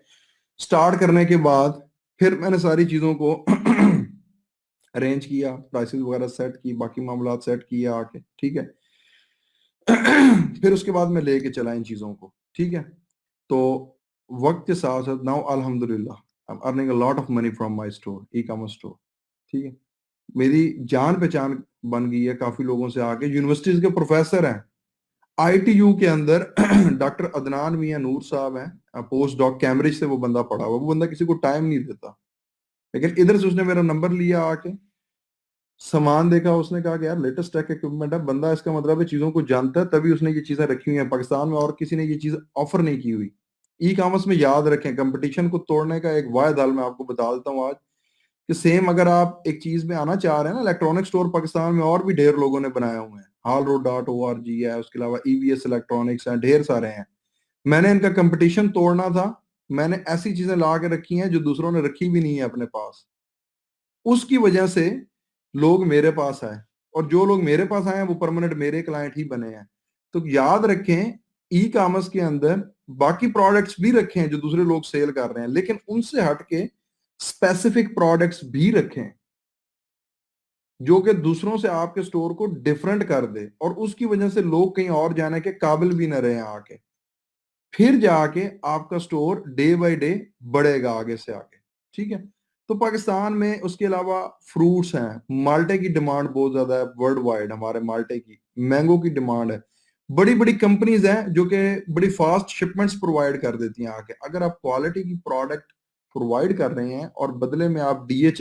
سٹارٹ کرنے کے بعد پھر میں نے ساری چیزوں کو ارینج کیا, پرائسز وغیرہ سیٹ کی, باقی معاملات سیٹ کیے آ کے, ٹھیک ہے. پھر اس کے بعد میں لے کے چلا ان چیزوں کو, ٹھیک ہے. تو وقت کے ساتھ ساتھ ناؤ الحمدللہ I'm earning a lot of money from my store, e-commerce store, ٹھیک ہے. میری جان پہچان بن گئی ہے کافی لوگوں سے آگے. یونیورسٹیز کے پروفیسر ہیں, آئی ٹی یو کے اندر ڈاکٹر عدنان میاں نور صاحب ہیں, پوسٹ ڈاک کیمبرج سے وہ بندہ پڑھا ہوا. وہ بندہ کسی کو ٹائم نہیں دیتا, لیکن ادھر سے اس نے میرا نمبر لیا آ کے, سامان دیکھا, اس نے کہا کہ یار لیٹسٹ ٹیک اکوپمنٹ ہے, بندہ اس کا مطلب ہے چیزوں کو جانتا ہے, تبھی اس نے یہ چیزیں رکھی ہوئی ہیں. پاکستان میں اور کسی نے یہ چیز آفر نہیں کی ہوئی. ای کامرس میں یاد رکھیں, کمپٹیشن کو توڑنے کا ایک واحد حل میں آپ کو بتا دیتا ہوں آج, کہ سیم اگر آپ ایک چیز میں آنا چاہ رہے ہیں نا، الیکٹرانک سٹور پاکستان میں اور بھی ڈھیر لوگوں نے بنائے ہوئے ہیں، hallroad.org ہے، اس کے علاوہ EVS الیکٹرانکس ہیں، ڈھیر سارے ہیں. میں نے ان کا کمپٹیشن توڑنا تھا، میں نے ایسی چیزیں لا کے رکھی ہیں جو دوسروں نے رکھی بھی نہیں ہے اپنے پاس. اس کی وجہ سے لوگ میرے پاس آئے، اور جو لوگ میرے پاس آئے ہیں وہ پرماننٹ میرے کلائنٹ ہی بنے ہیں. تو یاد رکھیں، ای کامرس کے اندر باقی پروڈکٹس بھی رکھیں جو دوسرے لوگ سیل کر رہے ہیں، لیکن ان سے ہٹ کے اسپیسیفک پروڈکٹس بھی رکھیں جو کہ دوسروں سے آپ کے سٹور کو ڈیفرنٹ کر دے، اور اس کی وجہ سے لوگ کہیں اور جانے کے قابل بھی نہ رہے آ کے. پھر جا کے آپ کا سٹور ڈے بائی ڈے بڑھے گا آگے سے آگے. ٹھیک ہے. تو پاکستان میں اس کے علاوہ فروٹس ہیں، مالٹے کی ڈیمانڈ بہت زیادہ ہے ورلڈ وائڈ، ہمارے مالٹے کی، مینگو کی ڈیمانڈ ہے. بڑی بڑی کمپنیز ہیں جو کہ بڑی فاسٹ شپمنٹس پرووائڈ کر دیتی ہیں آگے. اگر آپ کوالٹی کی پروڈکٹ پرووائڈ کر رہے ہیں اور بدلے میں آپ ڈی ایچ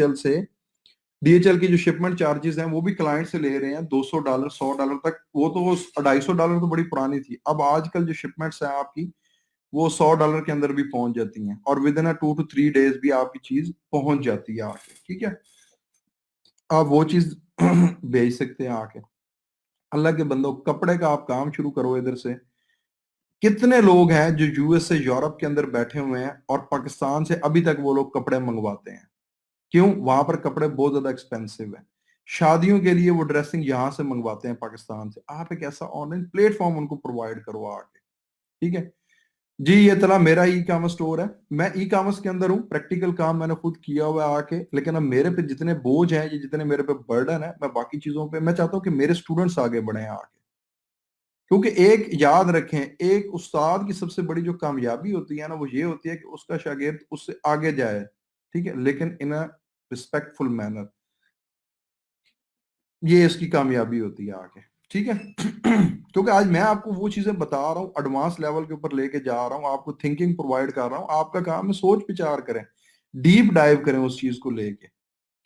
ایل کی جو شپمنٹ چارجز ہیں وہ بھی کلائنٹ سے لے رہے ہیں $200 $100 تک، وہ تو $250 تو بڑی پرانی تھی. اب آج کل جو شپمنٹس ہیں آپ کی وہ $100 کے اندر بھی پہنچ جاتی ہیں، اور ود ان 2 to 3 days بھی آپ کی چیز پہنچ جاتی ہے آ کے. ٹھیک ہے. آپ وہ چیز بھیج سکتے ہیں آ کے. اللہ کے بندوں، کپڑے کا آپ کام شروع کرو ادھر سے. کتنے لوگ ہیں جو US سے یورپ کے اندر بیٹھے ہوئے ہیں اور پاکستان سے ابھی تک وہ لوگ کپڑے منگواتے ہیں؟ کیوں؟ وہاں پر کپڑے بہت زیادہ ایکسپینسو ہیں. شادیوں کے لیے وہ ڈریسنگ یہاں سے منگواتے ہیں پاکستان سے. آپ ایک ایسا آن لائن پلیٹ فارم ان کو پرووائڈ کرو آ کے. ٹھیک ہے جی. یہ طرح میرا ای کامرس سٹور ہے، میں ای کامرس کے اندر ہوں، پریکٹیکل کام میں نے خود کیا ہوا ہے آ کے. لیکن اب میرے پہ جتنے بوجھ ہیں، یہ جتنے میرے پہ برڈن ہے، میں باقی چیزوں پہ میں چاہتا ہوں کہ میرے اسٹوڈنٹس آگے بڑھیں آ کے. کیونکہ ایک یاد رکھیں، ایک استاد کی سب سے بڑی جو کامیابی ہوتی ہے نا، وہ یہ ہوتی ہے کہ اس کا شاگرد اس سے آگے جائے. ٹھیک ہے. لیکن ان ریسپیکٹفل مینر، یہ اس کی کامیابی ہوتی ہے آگے. ٹھیک ہے. کیونکہ آج میں آپ کو وہ چیزیں بتا رہا ہوں، ایڈوانس لیول کے اوپر لے کے جا رہا ہوں، آپ کو تھنکنگ پرووائڈ کر رہا ہوں. آپ کا کام ہے سوچ وچار کریں، ڈیپ ڈائیو کریں اس چیز کو لے کے.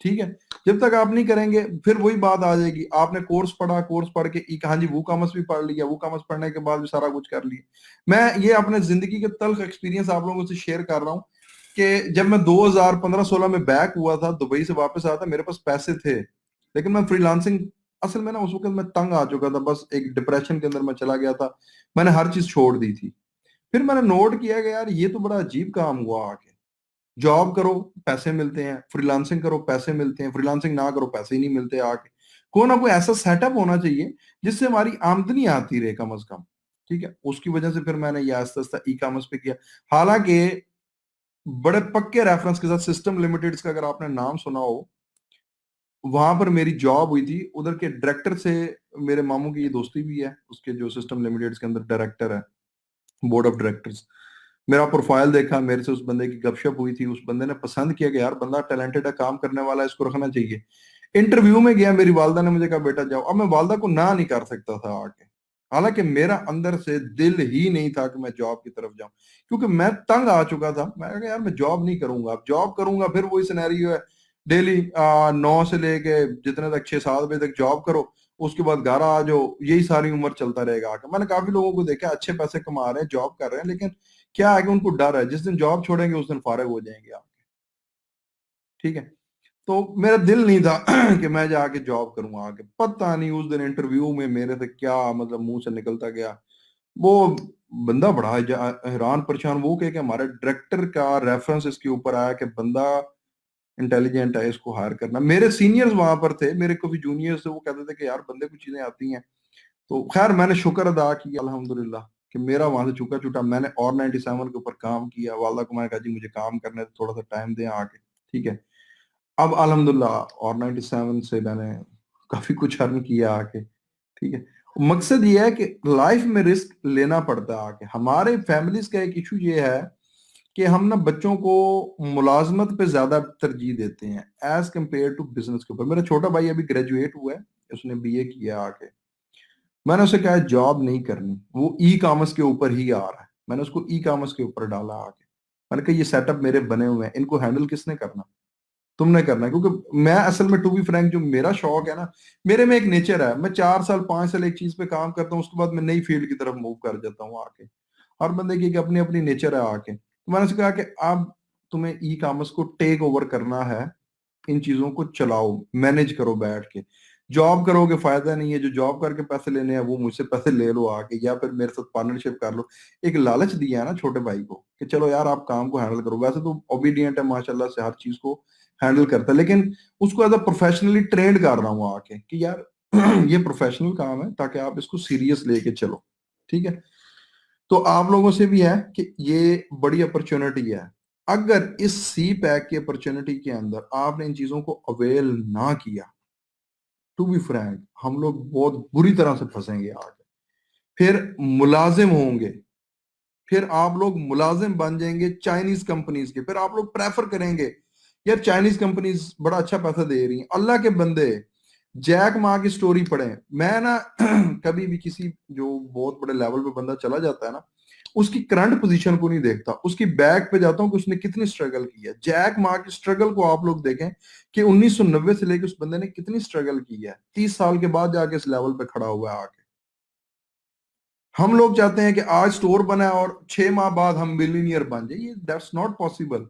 ٹھیک ہے. جب تک آپ نہیں کریں گے پھر وہی بات آ جائے گی، آپ نے کورس پڑھا، کورس پڑھ کے ہاں جی وہ کامرس بھی پڑھ لیا، وہ کامرس پڑھنے کے بعد بھی سارا کچھ کر لیا. میں یہ اپنے زندگی کے تلخ ایکسپیرینس آپ لوگوں سے شیئر کر رہا ہوں کہ جب میں 2015-16 میں بیک ہوا تھا، دبئی سے واپس آیا تھا، میرے پاس پیسے تھے، لیکن میں فری لانسنگ، اصل میں نا اس وقت میں تنگ آ چکا تھا، بس ایک ڈپریشن کے اندر میں چلا گیا تھا، میں نے ہر چیز چھوڑ دی تھی. پھر میں نے نوٹ کیا کہ یار یہ تو بڑا عجیب کام ہوا آ کے. جاب کرو پیسے ملتے ہیں، فری لانسنگ کرو پیسے ملتے ہیں، فری لانسنگ نہ کرو پیسے ہی نہیں ملتے آ کے. کوئی نہ کوئی ایسا سیٹ اپ ہونا چاہیے جس سے ہماری آمدنی آتی رہے کم از کم. ٹھیک ہے. اس کی وجہ سے پھر میں نے یہ آہستہ آہستہ ای کامرس پہ کیا. حالانکہ بڑے پکے ریفرنس کے ساتھ سسٹم لمیٹڈ کا اگر آپ نے نام سنا ہو، وہاں پر میری جاب ہوئی تھی. ادھر کے ڈائریکٹر سے میرے ماموں کی یہ دوستی بھی ہے، اس کے جو سسٹم لمیٹڈ کے اندر ڈائریکٹر ہے، بورڈ آف ڈائریکٹرز. میرا پروفائل دیکھا، میرے سے اس بندے کی گپ شپ ہوئی تھی، اس بندے نے پسند کیا کہ یار بندہ ٹیلنٹڈ ہے، کام کرنے والا ہے، اس کو رکھنا چاہیے. انٹرویو میں گیا، میری والدہ نے مجھے کہا بیٹا جاؤ. اب میں والدہ کو نہ نہیں کر سکتا تھا آ کے، حالانکہ میرا اندر سے دل ہی نہیں تھا کہ میں جاب کی طرف جاؤں، کیونکہ میں تنگ آ چکا تھا. میں کہا یار میں جاب نہیں کروں گا، اب جاب کروں گا پھر وہی سینیریو ہے، ڈیلی 9 سے لے کے جتنے تک 6-7 بجے تک جاب کرو، اس کے بعد گھر آ جاؤ، یہی ساری عمر چلتا رہے گا. میں نے کافی لوگوں کو دیکھا اچھے پیسے کما رہے ہیں، جاب کر رہے ہیں، لیکن کیا ہے کہ ان کو ڈر ہے، جس دن جاب چھوڑیں گے اس دن فارغ ہو جائیں گے آپ. ٹھیک ہے. تو میرا دل نہیں تھا کہ میں جا کے جاب کروں آگے. پتہ نہیں اس دن انٹرویو میں میرے سے کیا مطلب منہ سے نکلتا گیا. وہ بندہ بڑا حیران پریشان، وہ کہ ہمارے ڈائریکٹر کا ریفرنس اس کے اوپر آیا کہ بندہ انٹیلیجنٹ ہے، اس کو ہائر کرنا. میرے سینئرز وہاں پر تھے، میرے کافی جونیئرز تھے، وہ کہتے تھے کہ یار بندے کو چیزیں آتی ہیں. تو خیر میں نے شکر ادا کیا الحمدللہ کہ میرا وہاں سے چکا چوٹا. میں نے اور 97 کے اوپر کام کیا. والدہ کو میں نے کہا جی مجھے کام کرنے دیں، تھوڑا سا ٹائم دیں آ کے. ٹھیک ہے. اب الحمدللہ اور 97 سے میں نے کافی کچھ ارن کیا آ کے. ٹھیک ہے. مقصد یہ ہے کہ لائف میں رسک لینا پڑتا ہے آ کے. ہمارے فیملیز کا ایک ایشو یہ ہے کہ ہم نا بچوں کو ملازمت پہ زیادہ ترجیح دیتے ہیں ایز کمپیئر ٹو بزنس کے اوپر. میرا چھوٹا بھائی ابھی گریجویٹ ہوا ہے، اس نے BA کیا آ کے. میں نے اسے کہا جاب نہیں کرنی، وہ ای کامرس کے اوپر ہی آ رہا ہے. میں نے اس کو ای کامرس کے اوپر ڈالا آ کے. میں نے کہا یہ سیٹ اپ میرے بنے ہوئے ہیں، ان کو ہینڈل کس نے کرنا؟ تم نے کرنا ہے. کیونکہ میں اصل میں ٹو بی فرینک، جو میرا شوق ہے نا، میرے میں ایک نیچر ہے، میں 4 سال 5 سال ایک چیز پہ کام کرتا ہوں، اس کے بعد میں نئی فیلڈ کی طرف موو کر جاتا ہوں آ کے. ہر بندے کی ایک اپنی اپنی نیچر ہے آ کے. تو میں نے اسے کہا کہ اب تمہیں ای کامرس کو ٹیک اوور کرنا ہے ان چیزوں کو چلاؤ، مینج کرو بیٹھ کے. جاب کرو گے فائدہ نہیں ہے، جو جاب کر کے پیسے لینے ہیں وہ مجھ سے پیسے لے لو آ کے، یا پھر میرے ساتھ پارٹنرشپ کر لو. ایک لالچ دیا ہے نا چھوٹے بھائی کو کہ چلو یار آپ کام کو ہینڈل کرو. ویسے تو اوبیڈینٹ ہے ماشاءاللہ سے، ہر چیز کو ہینڈل کرتا ہے، لیکن اس کو ایز اے پروفیشنلی ٹرینڈ کر رہا ہوں آ کے کہ یار یہ پروفیشنل کام ہے تاکہ آپ اس کو سیریس لے کے چلو. ٹھیک ہے، تو آپ لوگوں سے بھی ہے کہ یہ بڑی اپرچونٹی ہے. اگر اس سی پیک کی اپرچونٹی کے اندر آپ نے ان چیزوں کو اویل نہ کیا، ٹو بی فرینک ہم لوگ بہت بری طرح سے پھنسیں گے آگے. پھر ملازم ہوں گے، پھر آپ لوگ ملازم بن جائیں گے چائنیز کمپنیز کے. پھر آپ لوگ پریفر کریں گے یار چائنیز کمپنیز بڑا اچھا پیسہ دے رہی ہیں. اللہ کے بندے جیک ما کی سٹوری پڑھیں. میں نا کبھی بھی کسی جو بہت بڑے لیول پہ بندہ چلا جاتا ہے نا، اس کی کرنٹ پوزیشن کو نہیں دیکھتا، اس کی بیک پہ جاتا ہوں کہ اس نے کتنی سٹرگل کی ہے. جیک ما کی سٹرگل کو آپ لوگ دیکھیں کہ 1990 سے لے کے اس بندے نے کتنی سٹرگل کی ہے. 30 سال کے بعد جا کے اس لیول پہ کھڑا ہوا ہے آ کے. ہم لوگ چاہتے ہیں کہ آج سٹور بنا اور 6 ماہ بعد ہم ملینئر بن جائیں. یہ دیٹس ناٹ پاسبل.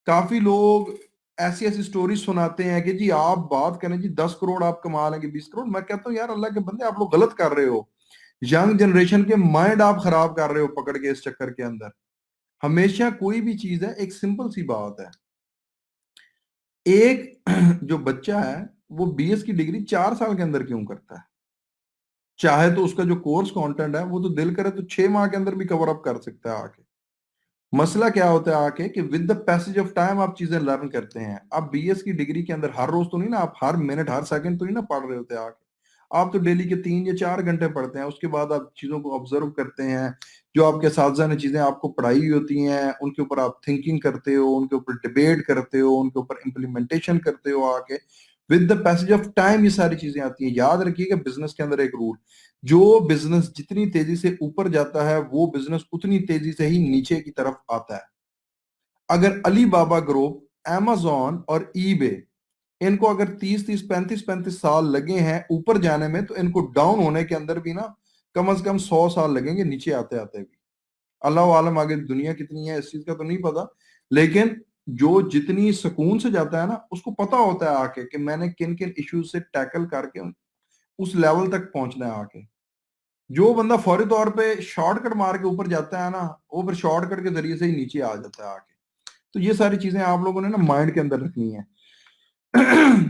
کافی لوگ ایسی ایسی سٹوری سناتے ہیں کہ جی آپ بات کریں جی 10 کروڑ آپ کما لیں گے 20 کروڑ. میں کہتا ہوں یار اللہ کے بندے آپ لوگ غلط کر رہے ہو. ینگ جنریشن کے مائنڈ آپ خراب کر رہے ہو پکڑ کے اس چکر کے اندر. ہمیشہ کوئی بھی چیز ہے، ایک سمپل سی بات ہے، ایک جو بچہ ہے وہ بی ایس کی ڈگری 4 سال کے اندر کیوں کرتا ہے؟ چاہے تو اس کا جو کورس کانٹینٹ ہے وہ تو دل کرے تو 6 ماہ کے اندر بھی کور اپ کر سکتا ہے آ کے. مسئلہ کیا ہوتا ہے آ کے کہ with the passage of time آپ چیزیں لرن کرتے ہیں. آپ بی ایس کی ڈگری کے اندر ہر روز تو نہیں نا، آپ ہر منٹ ہر سیکنڈ تو نہیں نا پڑھ رہے ہوتے آ کے. آپ تو ڈیلی کے 3 یا 4 گھنٹے پڑھتے ہیں. اس کے بعد آپ چیزوں کو آبزرو کرتے ہیں، جو آپ کے اساتذہ نے چیزیں آپ کو پڑھائی ہوئی ہوتی ہیں ان کے اوپر آپ تھنکنگ کرتے ہو، ان کے اوپر ڈیبیٹ کرتے ہو، ان کے اوپر امپلیمنٹیشن کرتے ہو آ کے. With the passage of time یہ ساری چیزیں آتی ہیں. یاد رکھیے کہ بزنس کے اندر ایک رول، جو بزنس جتنی تیزی سے اوپر جاتا ہے وہ بزنس اتنی تیزی سے ہی نیچے کی طرف آتا ہے. اگر علی بابا گروپ، ایمیزون اور ای بے، ان کو اگر 30 35 سال لگے ہیں اوپر جانے میں، تو ان کو ڈاؤن ہونے کے اندر بھی نا کم از کم 100 سال لگیں گے نیچے آتے آتے بھی. اللہ عالم آگے دنیا کتنی ہے اس چیز کا تو نہیں پتا، لیکن جو جتنی سکون سے جاتا ہے نا اس کو پتا ہوتا ہے آ کے کہ میں نے کن کن ایشوز سے ٹیکل کر کے اس لیول تک پہنچنا ہے آ کے. جو بندہ فوری طور پہ شارٹ کٹ مار کے اوپر جاتا ہے نا، وہ پھر شارٹ کٹ کے ذریعے سے ہی نیچے آ جاتا ہے آ کے. تو یہ ساری چیزیں آپ لوگوں نے نا مائنڈ کے اندر رکھنی ہے.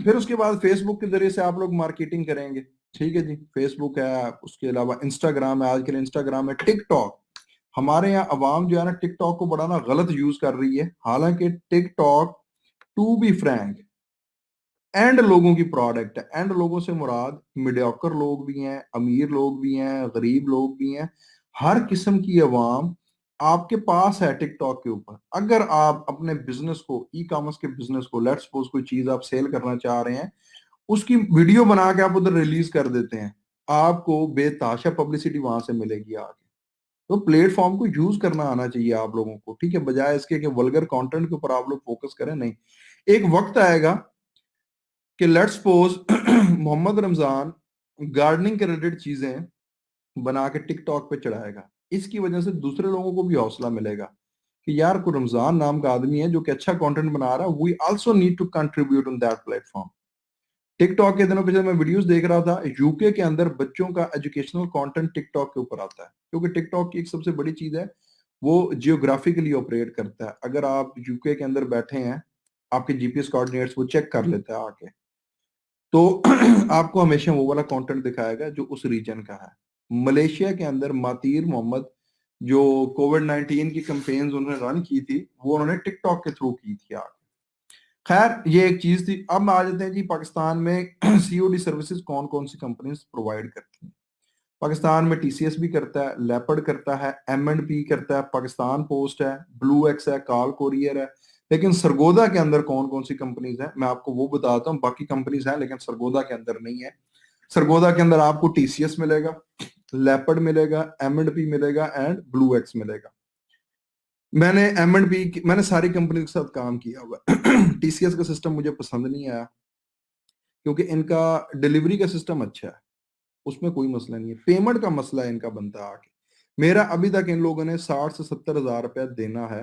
پھر اس کے بعد فیس بک کے ذریعے سے آپ لوگ مارکیٹنگ کریں گے. ٹھیک ہے جی، فیس بک ہے، اس کے علاوہ انسٹاگرام ہے. آج کل انسٹاگرام ہے، ٹک ٹاک. ہمارے یہاں عوام جو ہے نا ٹک ٹاک کو بڑا نا غلط یوز کر رہی ہے. حالانکہ TikTok to be frank and لوگوں کی پروڈکٹ ہے. اینڈ لوگوں سے مراد میڈیوکر لوگ بھی ہیں، امیر لوگ بھی ہیں، غریب لوگ بھی ہیں. ہر قسم کی عوام آپ کے پاس ہے ٹک ٹاک کے اوپر. اگر آپ اپنے بزنس کو، ای کامرس کے بزنس کو، لیٹس سپوز کوئی چیز آپ سیل کرنا چاہ رہے ہیں، اس کی ویڈیو بنا کے آپ ادھر ریلیز کر دیتے ہیں، آپ کو بے تحاشا پبلسٹی وہاں سے ملے گی آگے. تو پلیٹ فارم کو یوز کرنا آنا چاہیے آپ لوگوں کو. ٹھیک ہے، بجائے اس کے کہ ولگر کانٹینٹ کے اوپر آپ لوگ فوکس کریں. نہیں، ایک وقت آئے گا کہ لیٹ سپوز محمد رمضان گارڈننگ کے ریلیٹڈ چیزیں بنا کے ٹک ٹاک پہ چڑھائے گا. اس کی وجہ سے دوسرے لوگوں کو بھی حوصلہ ملے گا کہ یار کوئی رمضان نام کا آدمی ہے جو کہ اچھا کانٹینٹ بنا رہا ہے. We also need to contribute on that platform. TikTok کے دنوں پہ میں ویڈیوز دیکھ رہا تھا، یو کے کے اندر بچوں کا ایجوکیشنل کانٹینٹ ٹک ٹاک کے اوپر آتا ہے. کیونکہ ٹک ٹاک کی ایک سب سے بڑی چیز ہے، وہ جیوگرافیکلی آپریٹ کرتا ہے. اگر آپ یو کے اندر بیٹھے ہیں، آپ کے جی پی ایس کوآرڈینیٹس وہ چیک کر لیتا ہے آ کے، تو آپ کو ہمیشہ وہ والا کانٹینٹ دکھائے گا جو اس ریجن کا ہے. ملیشیا کے اندر ماتیر محمد جو کووڈ-19 کی کمپینز انہوں نے رن کی تھی، وہ انہوں نے ٹک ٹاک کے تھرو کی تھی. خیر یہ ایک چیز تھی. اب آ جاتے ہیں جی پاکستان میں سی او ڈی سروسز کون کون سی کمپنیز پرووائڈ کرتی ہیں. پاکستان میں ٹی سی ایس بھی کرتا ہے، لیپرڈ کرتا ہے، ایم اینڈ پی کرتا ہے، پاکستان پوسٹ ہے، بلو ایکس ہے، کال کوریئر ہے. لیکن سرگودا کے اندر کون کون سی کمپنیز ہیں میں آپ کو وہ بتاتا ہوں. باقی کمپنیز ہیں لیکن سرگودا کے اندر نہیں ہے. سرگودا کے اندر آپ کو ٹی سی ایس ملے گا، لیپرڈ ملے گا، ایم اینڈ پی ملے گا اینڈ بلو ایکس ملے گا. میں نے ایم اینڈ پی، میں نے ساری کمپنی کے ساتھ کام کیا ہوا. ٹی سی ایس کا سسٹم مجھے پسند نہیں آیا کیونکہ ان کا ڈلیوری کا سسٹم اچھا ہے، اس میں کوئی مسئلہ نہیں ہے. پیمنٹ کا مسئلہ ان کا بنتا ہے آ کے. میرا ابھی تک ان لوگوں نے 60 سے 70 ہزار روپیہ دینا ہے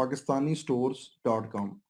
pakistani stores.com।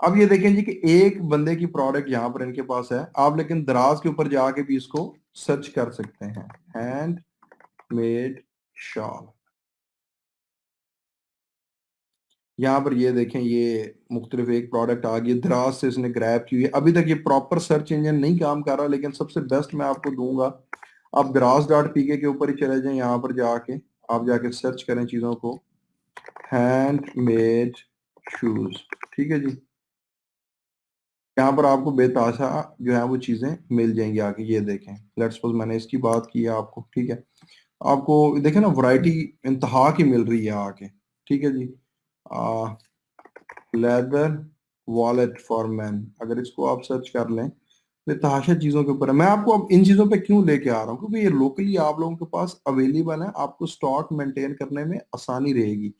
اب یہ دیکھیں جی کہ ایک بندے کی پروڈکٹ یہاں پر ان کے پاس ہے, آپ لیکن دراز کے اوپر جا کے بھی اس کو سرچ کر سکتے ہیں, ہینڈ میڈ شال. یہاں پر یہ دیکھیں یہ مختلف ایک پروڈکٹ آ گئی, دراز سے اس نے گریب کی ہوئی ہے. ابھی تک یہ پراپر سرچ انجن نہیں کام کر رہا, لیکن سب سے بیسٹ میں آپ کو دوں گا, آپ دراز ڈاٹ پی کے اوپر ہی چلے جائیں, یہاں پر جا کے آپ جا کے سرچ کریں چیزوں کو, ہینڈ میڈ شوز. ٹھیک ہے جی, یہاں پر آپ کو بے تحاشا جو ہے وہ چیزیں مل جائیں گی آگے. یہ دیکھیں لیٹس سپوز میں نے اس کی بات کی ہے آپ کو, ٹھیک ہے, آپ کو دیکھیں نا ورائٹی انتہا کی مل رہی ہے آگے. ٹھیک ہے جی, لیدر والیٹ فار مین, اگر اس کو آپ سرچ کر لیں بے تحاشا چیزوں کے اوپر ہے. میں آپ کو اب ان چیزوں پہ کیوں لے کے آ رہا ہوں, کیونکہ یہ لوکلی آپ لوگوں کے پاس اویلیبل ہے, آپ کو سٹاک مینٹین کرنے میں آسانی رہے گی.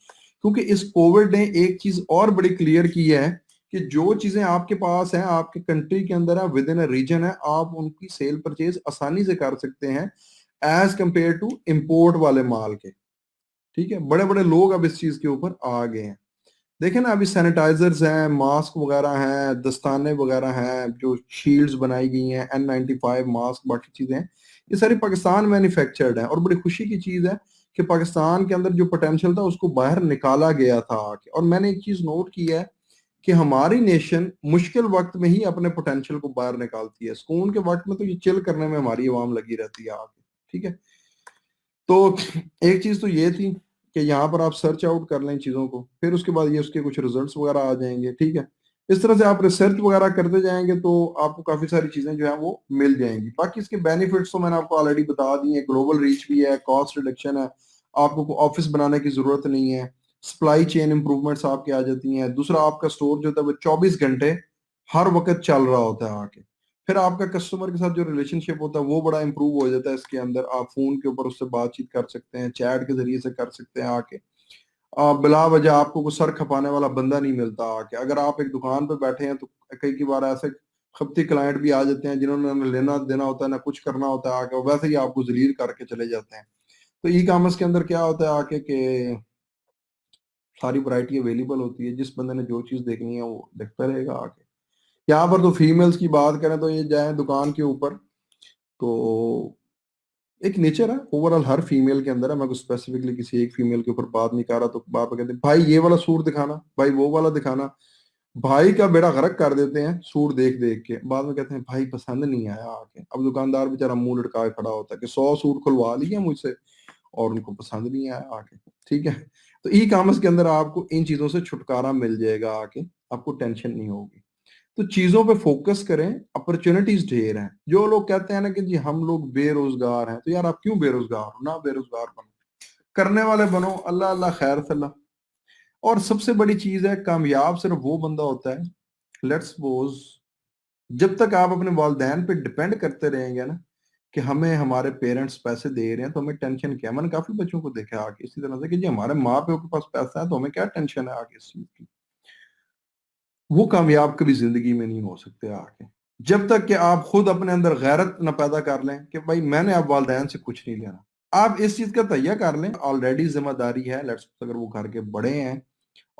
کیونکہ اس کووڈ نے ایک چیز اور بڑی کلیئر کی ہے کہ جو چیزیں آپ کے پاس ہیں, آپ کے کنٹری کے اندر ہے, ود ان اے ریجن ہے, آپ ان کی سیل پرچیز آسانی سے کر سکتے ہیں ایز کمپیئر ٹو امپورٹ والے مال کے. ٹھیک ہے, بڑے بڑے لوگ اب اس چیز کے اوپر آ گئے ہیں. دیکھیں نا ابھی سینیٹائزرز ہیں, ماسک وغیرہ ہیں, دستانے وغیرہ ہیں, جو شیلڈز بنائی گئی ہیں, N95 ماسک, باقی چیزیں ہیں, یہ ساری پاکستان مینوفیکچرڈ ہیں. اور بڑی خوشی کی چیز ہے کہ پاکستان کے اندر جو پوٹینشیل تھا اس کو باہر نکالا گیا تھا آ کے. اور میں نے ایک چیز نوٹ کی ہے کہ ہماری نیشن مشکل وقت میں ہی اپنے پوٹینشیل کو باہر نکالتی ہے, سکون کے وقت میں تو یہ چل کرنے میں ہماری عوام لگی رہتی ہے آ کے. ٹھیک ہے, تو ایک چیز تو یہ تھی کہ یہاں پر آپ سرچ آؤٹ کر لیں چیزوں کو, پھر اس کے بعد یہ اس کے کچھ ریزلٹس وغیرہ آ جائیں گے. ٹھیک ہے, اس طرح سے آپ ریسرچ وغیرہ کرتے جائیں گے تو آپ کو کافی ساری چیزیں جو ہیں وہ مل جائیں گی. باقی اس کے بینیفٹس تو میں نے آپ کو آلریڈی بتا دی ہیں, گلوبل ریچ بھی ہے, کاسٹ ریڈکشن ہے, آپ کو آفس بنانے کی ضرورت نہیں ہے, سپلائی چین امپروومنٹس آپ کے آ جاتی ہیں. دوسرا, آپ کا اسٹور جو ہوتا ہے وہ 24 گھنٹے ہر وقت چل رہا ہوتا ہے آ کے. پھر آپ کا کسٹمر کے ساتھ جو ریلیشن شپ ہوتا ہے وہ بڑا امپروو ہو جاتا ہے اس کے اندر. آپ فون کے اوپر اس سے بات چیت کر سکتے ہیں, چیٹ کے ذریعے سے کر سکتے ہیں آ کے. بلا وجہ آپ کو کوئی سر کھپانے والا بندہ نہیں ملتا آ کے. اگر آپ ایک دکان پہ بیٹھے ہیں تو کئی بار ایسے خپتی کلائنٹ بھی آ جاتے ہیں جنہوں نے نہ لینا دینا ہوتا ہے, نہ کچھ کرنا ہوتا ہے آ کے, ویسے ہی آپ کو ذلیل کر کے چلے جاتے ہیں. تو ای کامرس کے اندر کیا ہوتا ہے آ کے کہ ساری ورائٹی اویلیبل ہوتی ہے, جس بندے نے جو چیز دیکھنی ہے وہ دیکھتا رہے گا آ کے. یہاں پر تو فیمیلز کی بات کریں تو یہ جائیں دکان کے اوپر تو ایک نیچر ہے اوور آل ہر فیمیل کے اندر ہے. میں کو اسپیسیفکلی کسی ایک فیمیل کے اوپر بات نہیں کر رہا, تو بات کہتے ہیں بھائی یہ والا سوٹ دکھانا, بھائی وہ والا دکھانا, بھائی کا بیڑا غرق کر دیتے ہیں سوٹ دیکھ دیکھ کے. بعد میں کہتے ہیں بھائی پسند نہیں آیا آ کے. اب دکاندار بیچارہ منہ لٹکا کے کھڑا ہوتا ہے کہ 100 سوٹ کھلوا لیے مجھ سے اور ان کو پسند نہیں آیا آ کے. ٹھیک ہے, تو ای کامرس کے اندر آپ کو ان چیزوں سے چھٹکارا مل جائے گا آ کے, آپ کو ٹینشن نہیں ہوگی. تو چیزوں پہ فوکس کریں, اپرچونٹیز ڈھیر ہیں. جو لوگ کہتے ہیں نا کہ جی ہم لوگ بے روزگار ہیں, تو یار آپ کیوں بے روزگار ہو, نہ بے روزگار بنو, کرنے والے بنو, اللہ اللہ خیر صلاح. اور سب سے بڑی چیز ہے, کامیاب صرف وہ بندہ ہوتا ہے, لیٹس سپوز جب تک آپ اپنے والدین پہ ڈپینڈ کرتے رہیں گے نا کہ ہمیں ہمارے پیرنٹس پیسے دے رہے ہیں تو ہمیں ٹینشن کیا. میں نے کافی بچوں کو دیکھا آگے اسی طرح سے کہ جی ہمارے ماں پیو کے پاس پیسہ ہے تو ہمیں کیا ٹینشن ہے آگے اس چیز کی. وہ کامیاب کبھی زندگی میں نہیں ہو سکتے آگے جب تک کہ آپ خود اپنے اندر غیرت نہ پیدا کر لیں کہ بھائی میں نے اب والدین سے کچھ نہیں لینا. آپ اس چیز کا تہیہ کر لیں, آلریڈی ذمہ داری ہے, لیٹس اگر وہ گھر کے بڑے ہیں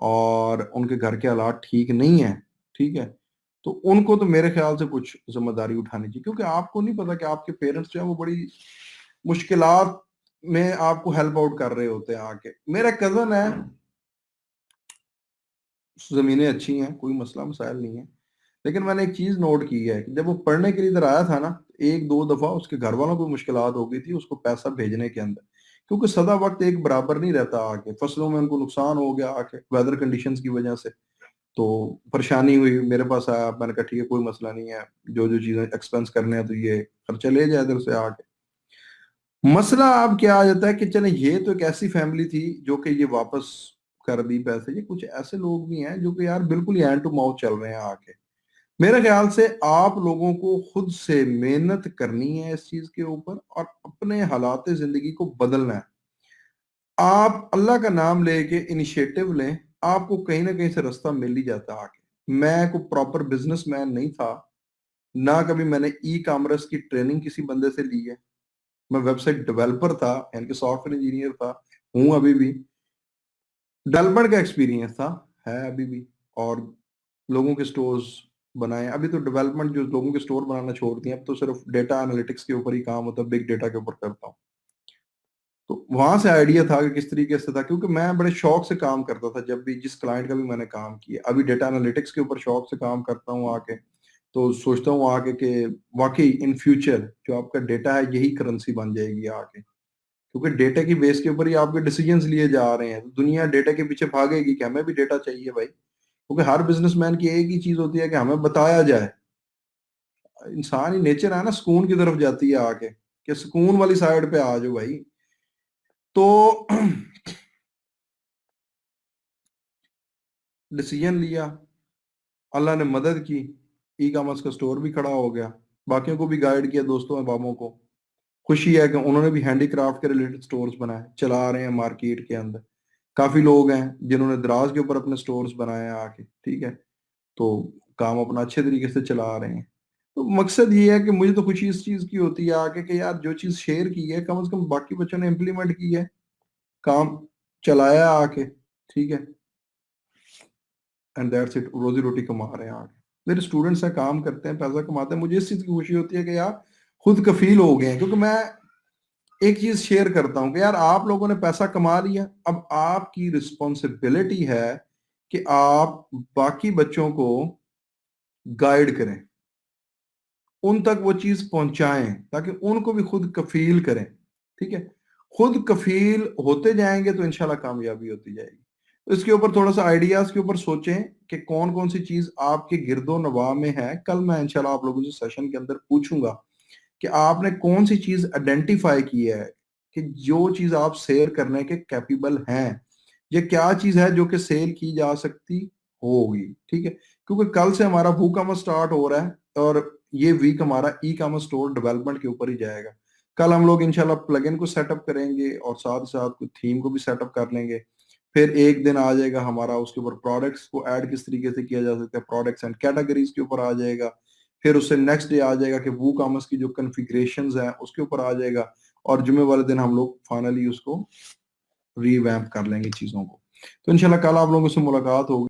اور ان کے گھر کے حالات ٹھیک نہیں ہیں, ٹھیک ہے, تو ان کو تو میرے خیال سے کچھ ذمہ داری اٹھانی چاہیے. کیونکہ آپ کو نہیں پتا کہ آپ کے پیرنٹس جو ہیں وہ بڑی مشکلات میں آپ کو ہیلپ آؤٹ کر رہے ہوتے ہیں آ کے. میرا کزن ہے, زمینیں اچھی ہیں, کوئی مسئلہ مسائل نہیں ہے, لیکن میں نے ایک چیز نوٹ کی ہے کہ جب وہ پڑھنے کے لیے ادھر آیا تھا نا, ایک دو دفعہ اس کے گھر والوں کو مشکلات ہو گئی تھی اس کو پیسہ بھیجنے کے اندر, کیونکہ سدا وقت ایک برابر نہیں رہتا آ کے. فصلوں میں ان کو نقصان ہو گیا آ کے ویدر کنڈیشنز کی وجہ سے, تو پریشانی ہوئی, میرے پاس آیا, میں نے کہا ٹھیک ہے کوئی مسئلہ نہیں ہے, جو جو چیزیں ایکسپینس کرنے ہیں تو یہ خرچہ لے جائے ادھر سے آ کے. مسئلہ اب کیا آ جاتا ہے کہ چلیں یہ تو ایک ایسی فیملی تھی جو کہ یہ واپس کر دی پیسے, یہ کچھ ایسے لوگ بھی ہیں جو کہ یار بالکل ہی ہینڈ ٹو ماؤتھ چل رہے ہیں آ کے. میرے خیال سے آپ لوگوں کو خود سے محنت کرنی ہے اس چیز کے اوپر اور اپنے حالات زندگی کو بدلنا ہے. آپ اللہ کا نام لے کے انیشیٹو لیں, آپ کو کہیں نہ کہیں سے راستہ مل ہی جاتا ہے آگے. میں کوئی پراپر بزنس مین نہیں تھا, نہ کبھی میں نے ای کامرس کی ٹریننگ کسی بندے سے لی ہے. میں ویب سائٹ ڈیولپر تھا, یعنی کہ سافٹ ویئر انجینئر تھا, ہوں ابھی بھی. ڈیولپمنٹ کا ایکسپیرینس تھا, ہے ابھی بھی, اور لوگوں کے سٹورز بنائیں. ابھی تو ڈیولپمنٹ جو لوگوں کے سٹور بنانا چھوڑ دیا, اب تو صرف ڈیٹا انالیٹکس کے اوپر ہی کام ہوتا ہے, بگ ڈیٹا کے اوپر کرتا ہوں. تو وہاں سے آئیڈیا تھا کہ کس طریقے سے تھا, کیونکہ میں بڑے شوق سے کام کرتا تھا جب بھی جس کلائنٹ کا بھی میں نے کام کیا. ابھی ڈیٹا انالیٹکس کے اوپر شوق سے کام کرتا ہوں آ کے, تو سوچتا ہوں آ کے کہ واقعی ان فیوچر جو آپ کا ڈیٹا ہے یہی کرنسی بن جائے گی آ کے, کیونکہ ڈیٹا کی بیس کے اوپر ہی آپ کے ڈیسیجنز لیے جا رہے ہیں. دنیا ڈیٹا کے پیچھے بھاگے گی کہ ہمیں بھی ڈیٹا چاہیے بھائی, کیونکہ ہر بزنس مین کی ایک ہی چیز ہوتی ہے کہ ہمیں بتایا جائے. انسانی نیچر ہے نا, سکون کی طرف جاتی ہے آ کے, کہ سکون والی سائڈ پہ آ جاؤ بھائی. تو ڈیسیجن لیا, اللہ نے مدد کی, ای کامرس کا سٹور بھی کھڑا ہو گیا, باقیوں کو بھی گائیڈ کیا, دوستوں احبابوں کو. خوشی ہے کہ انہوں نے بھی ہینڈی کرافٹ کے ریلیٹڈ سٹورز بنائے, چلا رہے ہیں مارکیٹ کے اندر. کافی لوگ ہیں جنہوں نے دراز کے اوپر اپنے سٹورز بنائے آ کے, ٹھیک ہے, تو کام اپنا اچھے طریقے سے چلا رہے ہیں. تو مقصد یہ ہے کہ مجھے تو خوشی اس چیز کی ہوتی ہے آگے کہ یار جو چیز شیئر کی ہے کم از کم باقی بچوں نے امپلیمنٹ کی ہے, کام چلایا آ کے, ٹھیک ہے, اینڈ دیٹس اٹ. روزی روٹی کما رہے ہیں آگے. میرے اسٹوڈنٹس ہیں, کام کرتے ہیں, پیسہ کماتے ہیں, مجھے اس چیز کی خوشی ہوتی ہے کہ یار خود کفیل ہو گئے ہیں. کیونکہ میں ایک چیز شیئر کرتا ہوں کہ یار آپ لوگوں نے پیسہ کما لیا, اب آپ کی رسپانسبلٹی ہے کہ آپ باقی بچوں کو گائیڈ کریں, ان تک وہ چیز پہنچائیں تاکہ ان کو بھی خود کفیل کریں. ٹھیک ہے, خود کفیل ہوتے جائیں گے تو انشاءاللہ کامیابی ہوتی جائے گی. اس کے اوپر تھوڑا سا آئیڈیاز کے اوپر سوچیں کہ کون کون سی چیز آپ کے گرد و نواح میں ہے. کل میں انشاءاللہ آپ لوگوں سے سیشن کے اندر پوچھوں گا کہ آپ نے کون سی چیز آئیڈینٹیفائی کی ہے کہ جو چیز آپ سیل کرنے کے کیپیبل ہیں, یہ کیا چیز ہے جو کہ سیل کی جا سکتی ہوگی. ٹھیک ہے, کیونکہ کل سے ہمارا وو کامرس سٹارٹ ہو رہا ہے, اور یہ ویک ہمارا ای کامرس سٹور ڈیولپمنٹ کے اوپر ہی جائے گا. کل ہم لوگ انشاءاللہ پلگن کو سیٹ اپ کریں گے, اور ساتھ ساتھ کچھ تھیم کو بھی سیٹ اپ کر لیں گے. پھر ایک دن آ جائے گا ہمارا اس کے اوپر پروڈکٹس کو ایڈ کس طریقے سے کیا جا سکتا ہے, پروڈکٹس اینڈ کیٹیگریز کے اوپر آ جائے گا. پھر اس سے نیکسٹ ڈے آ جائے گا کہ وو کامرس کی جو کنفیگریشنز ہیں اس کے اوپر آ جائے گا, اور جمعے والے دن ہم لوگ فائنلی اس کو ری ویمپ کر لیں گے چیزوں کو. تو انشاءاللہ کل آپ لوگوں سے ملاقات ہوگی.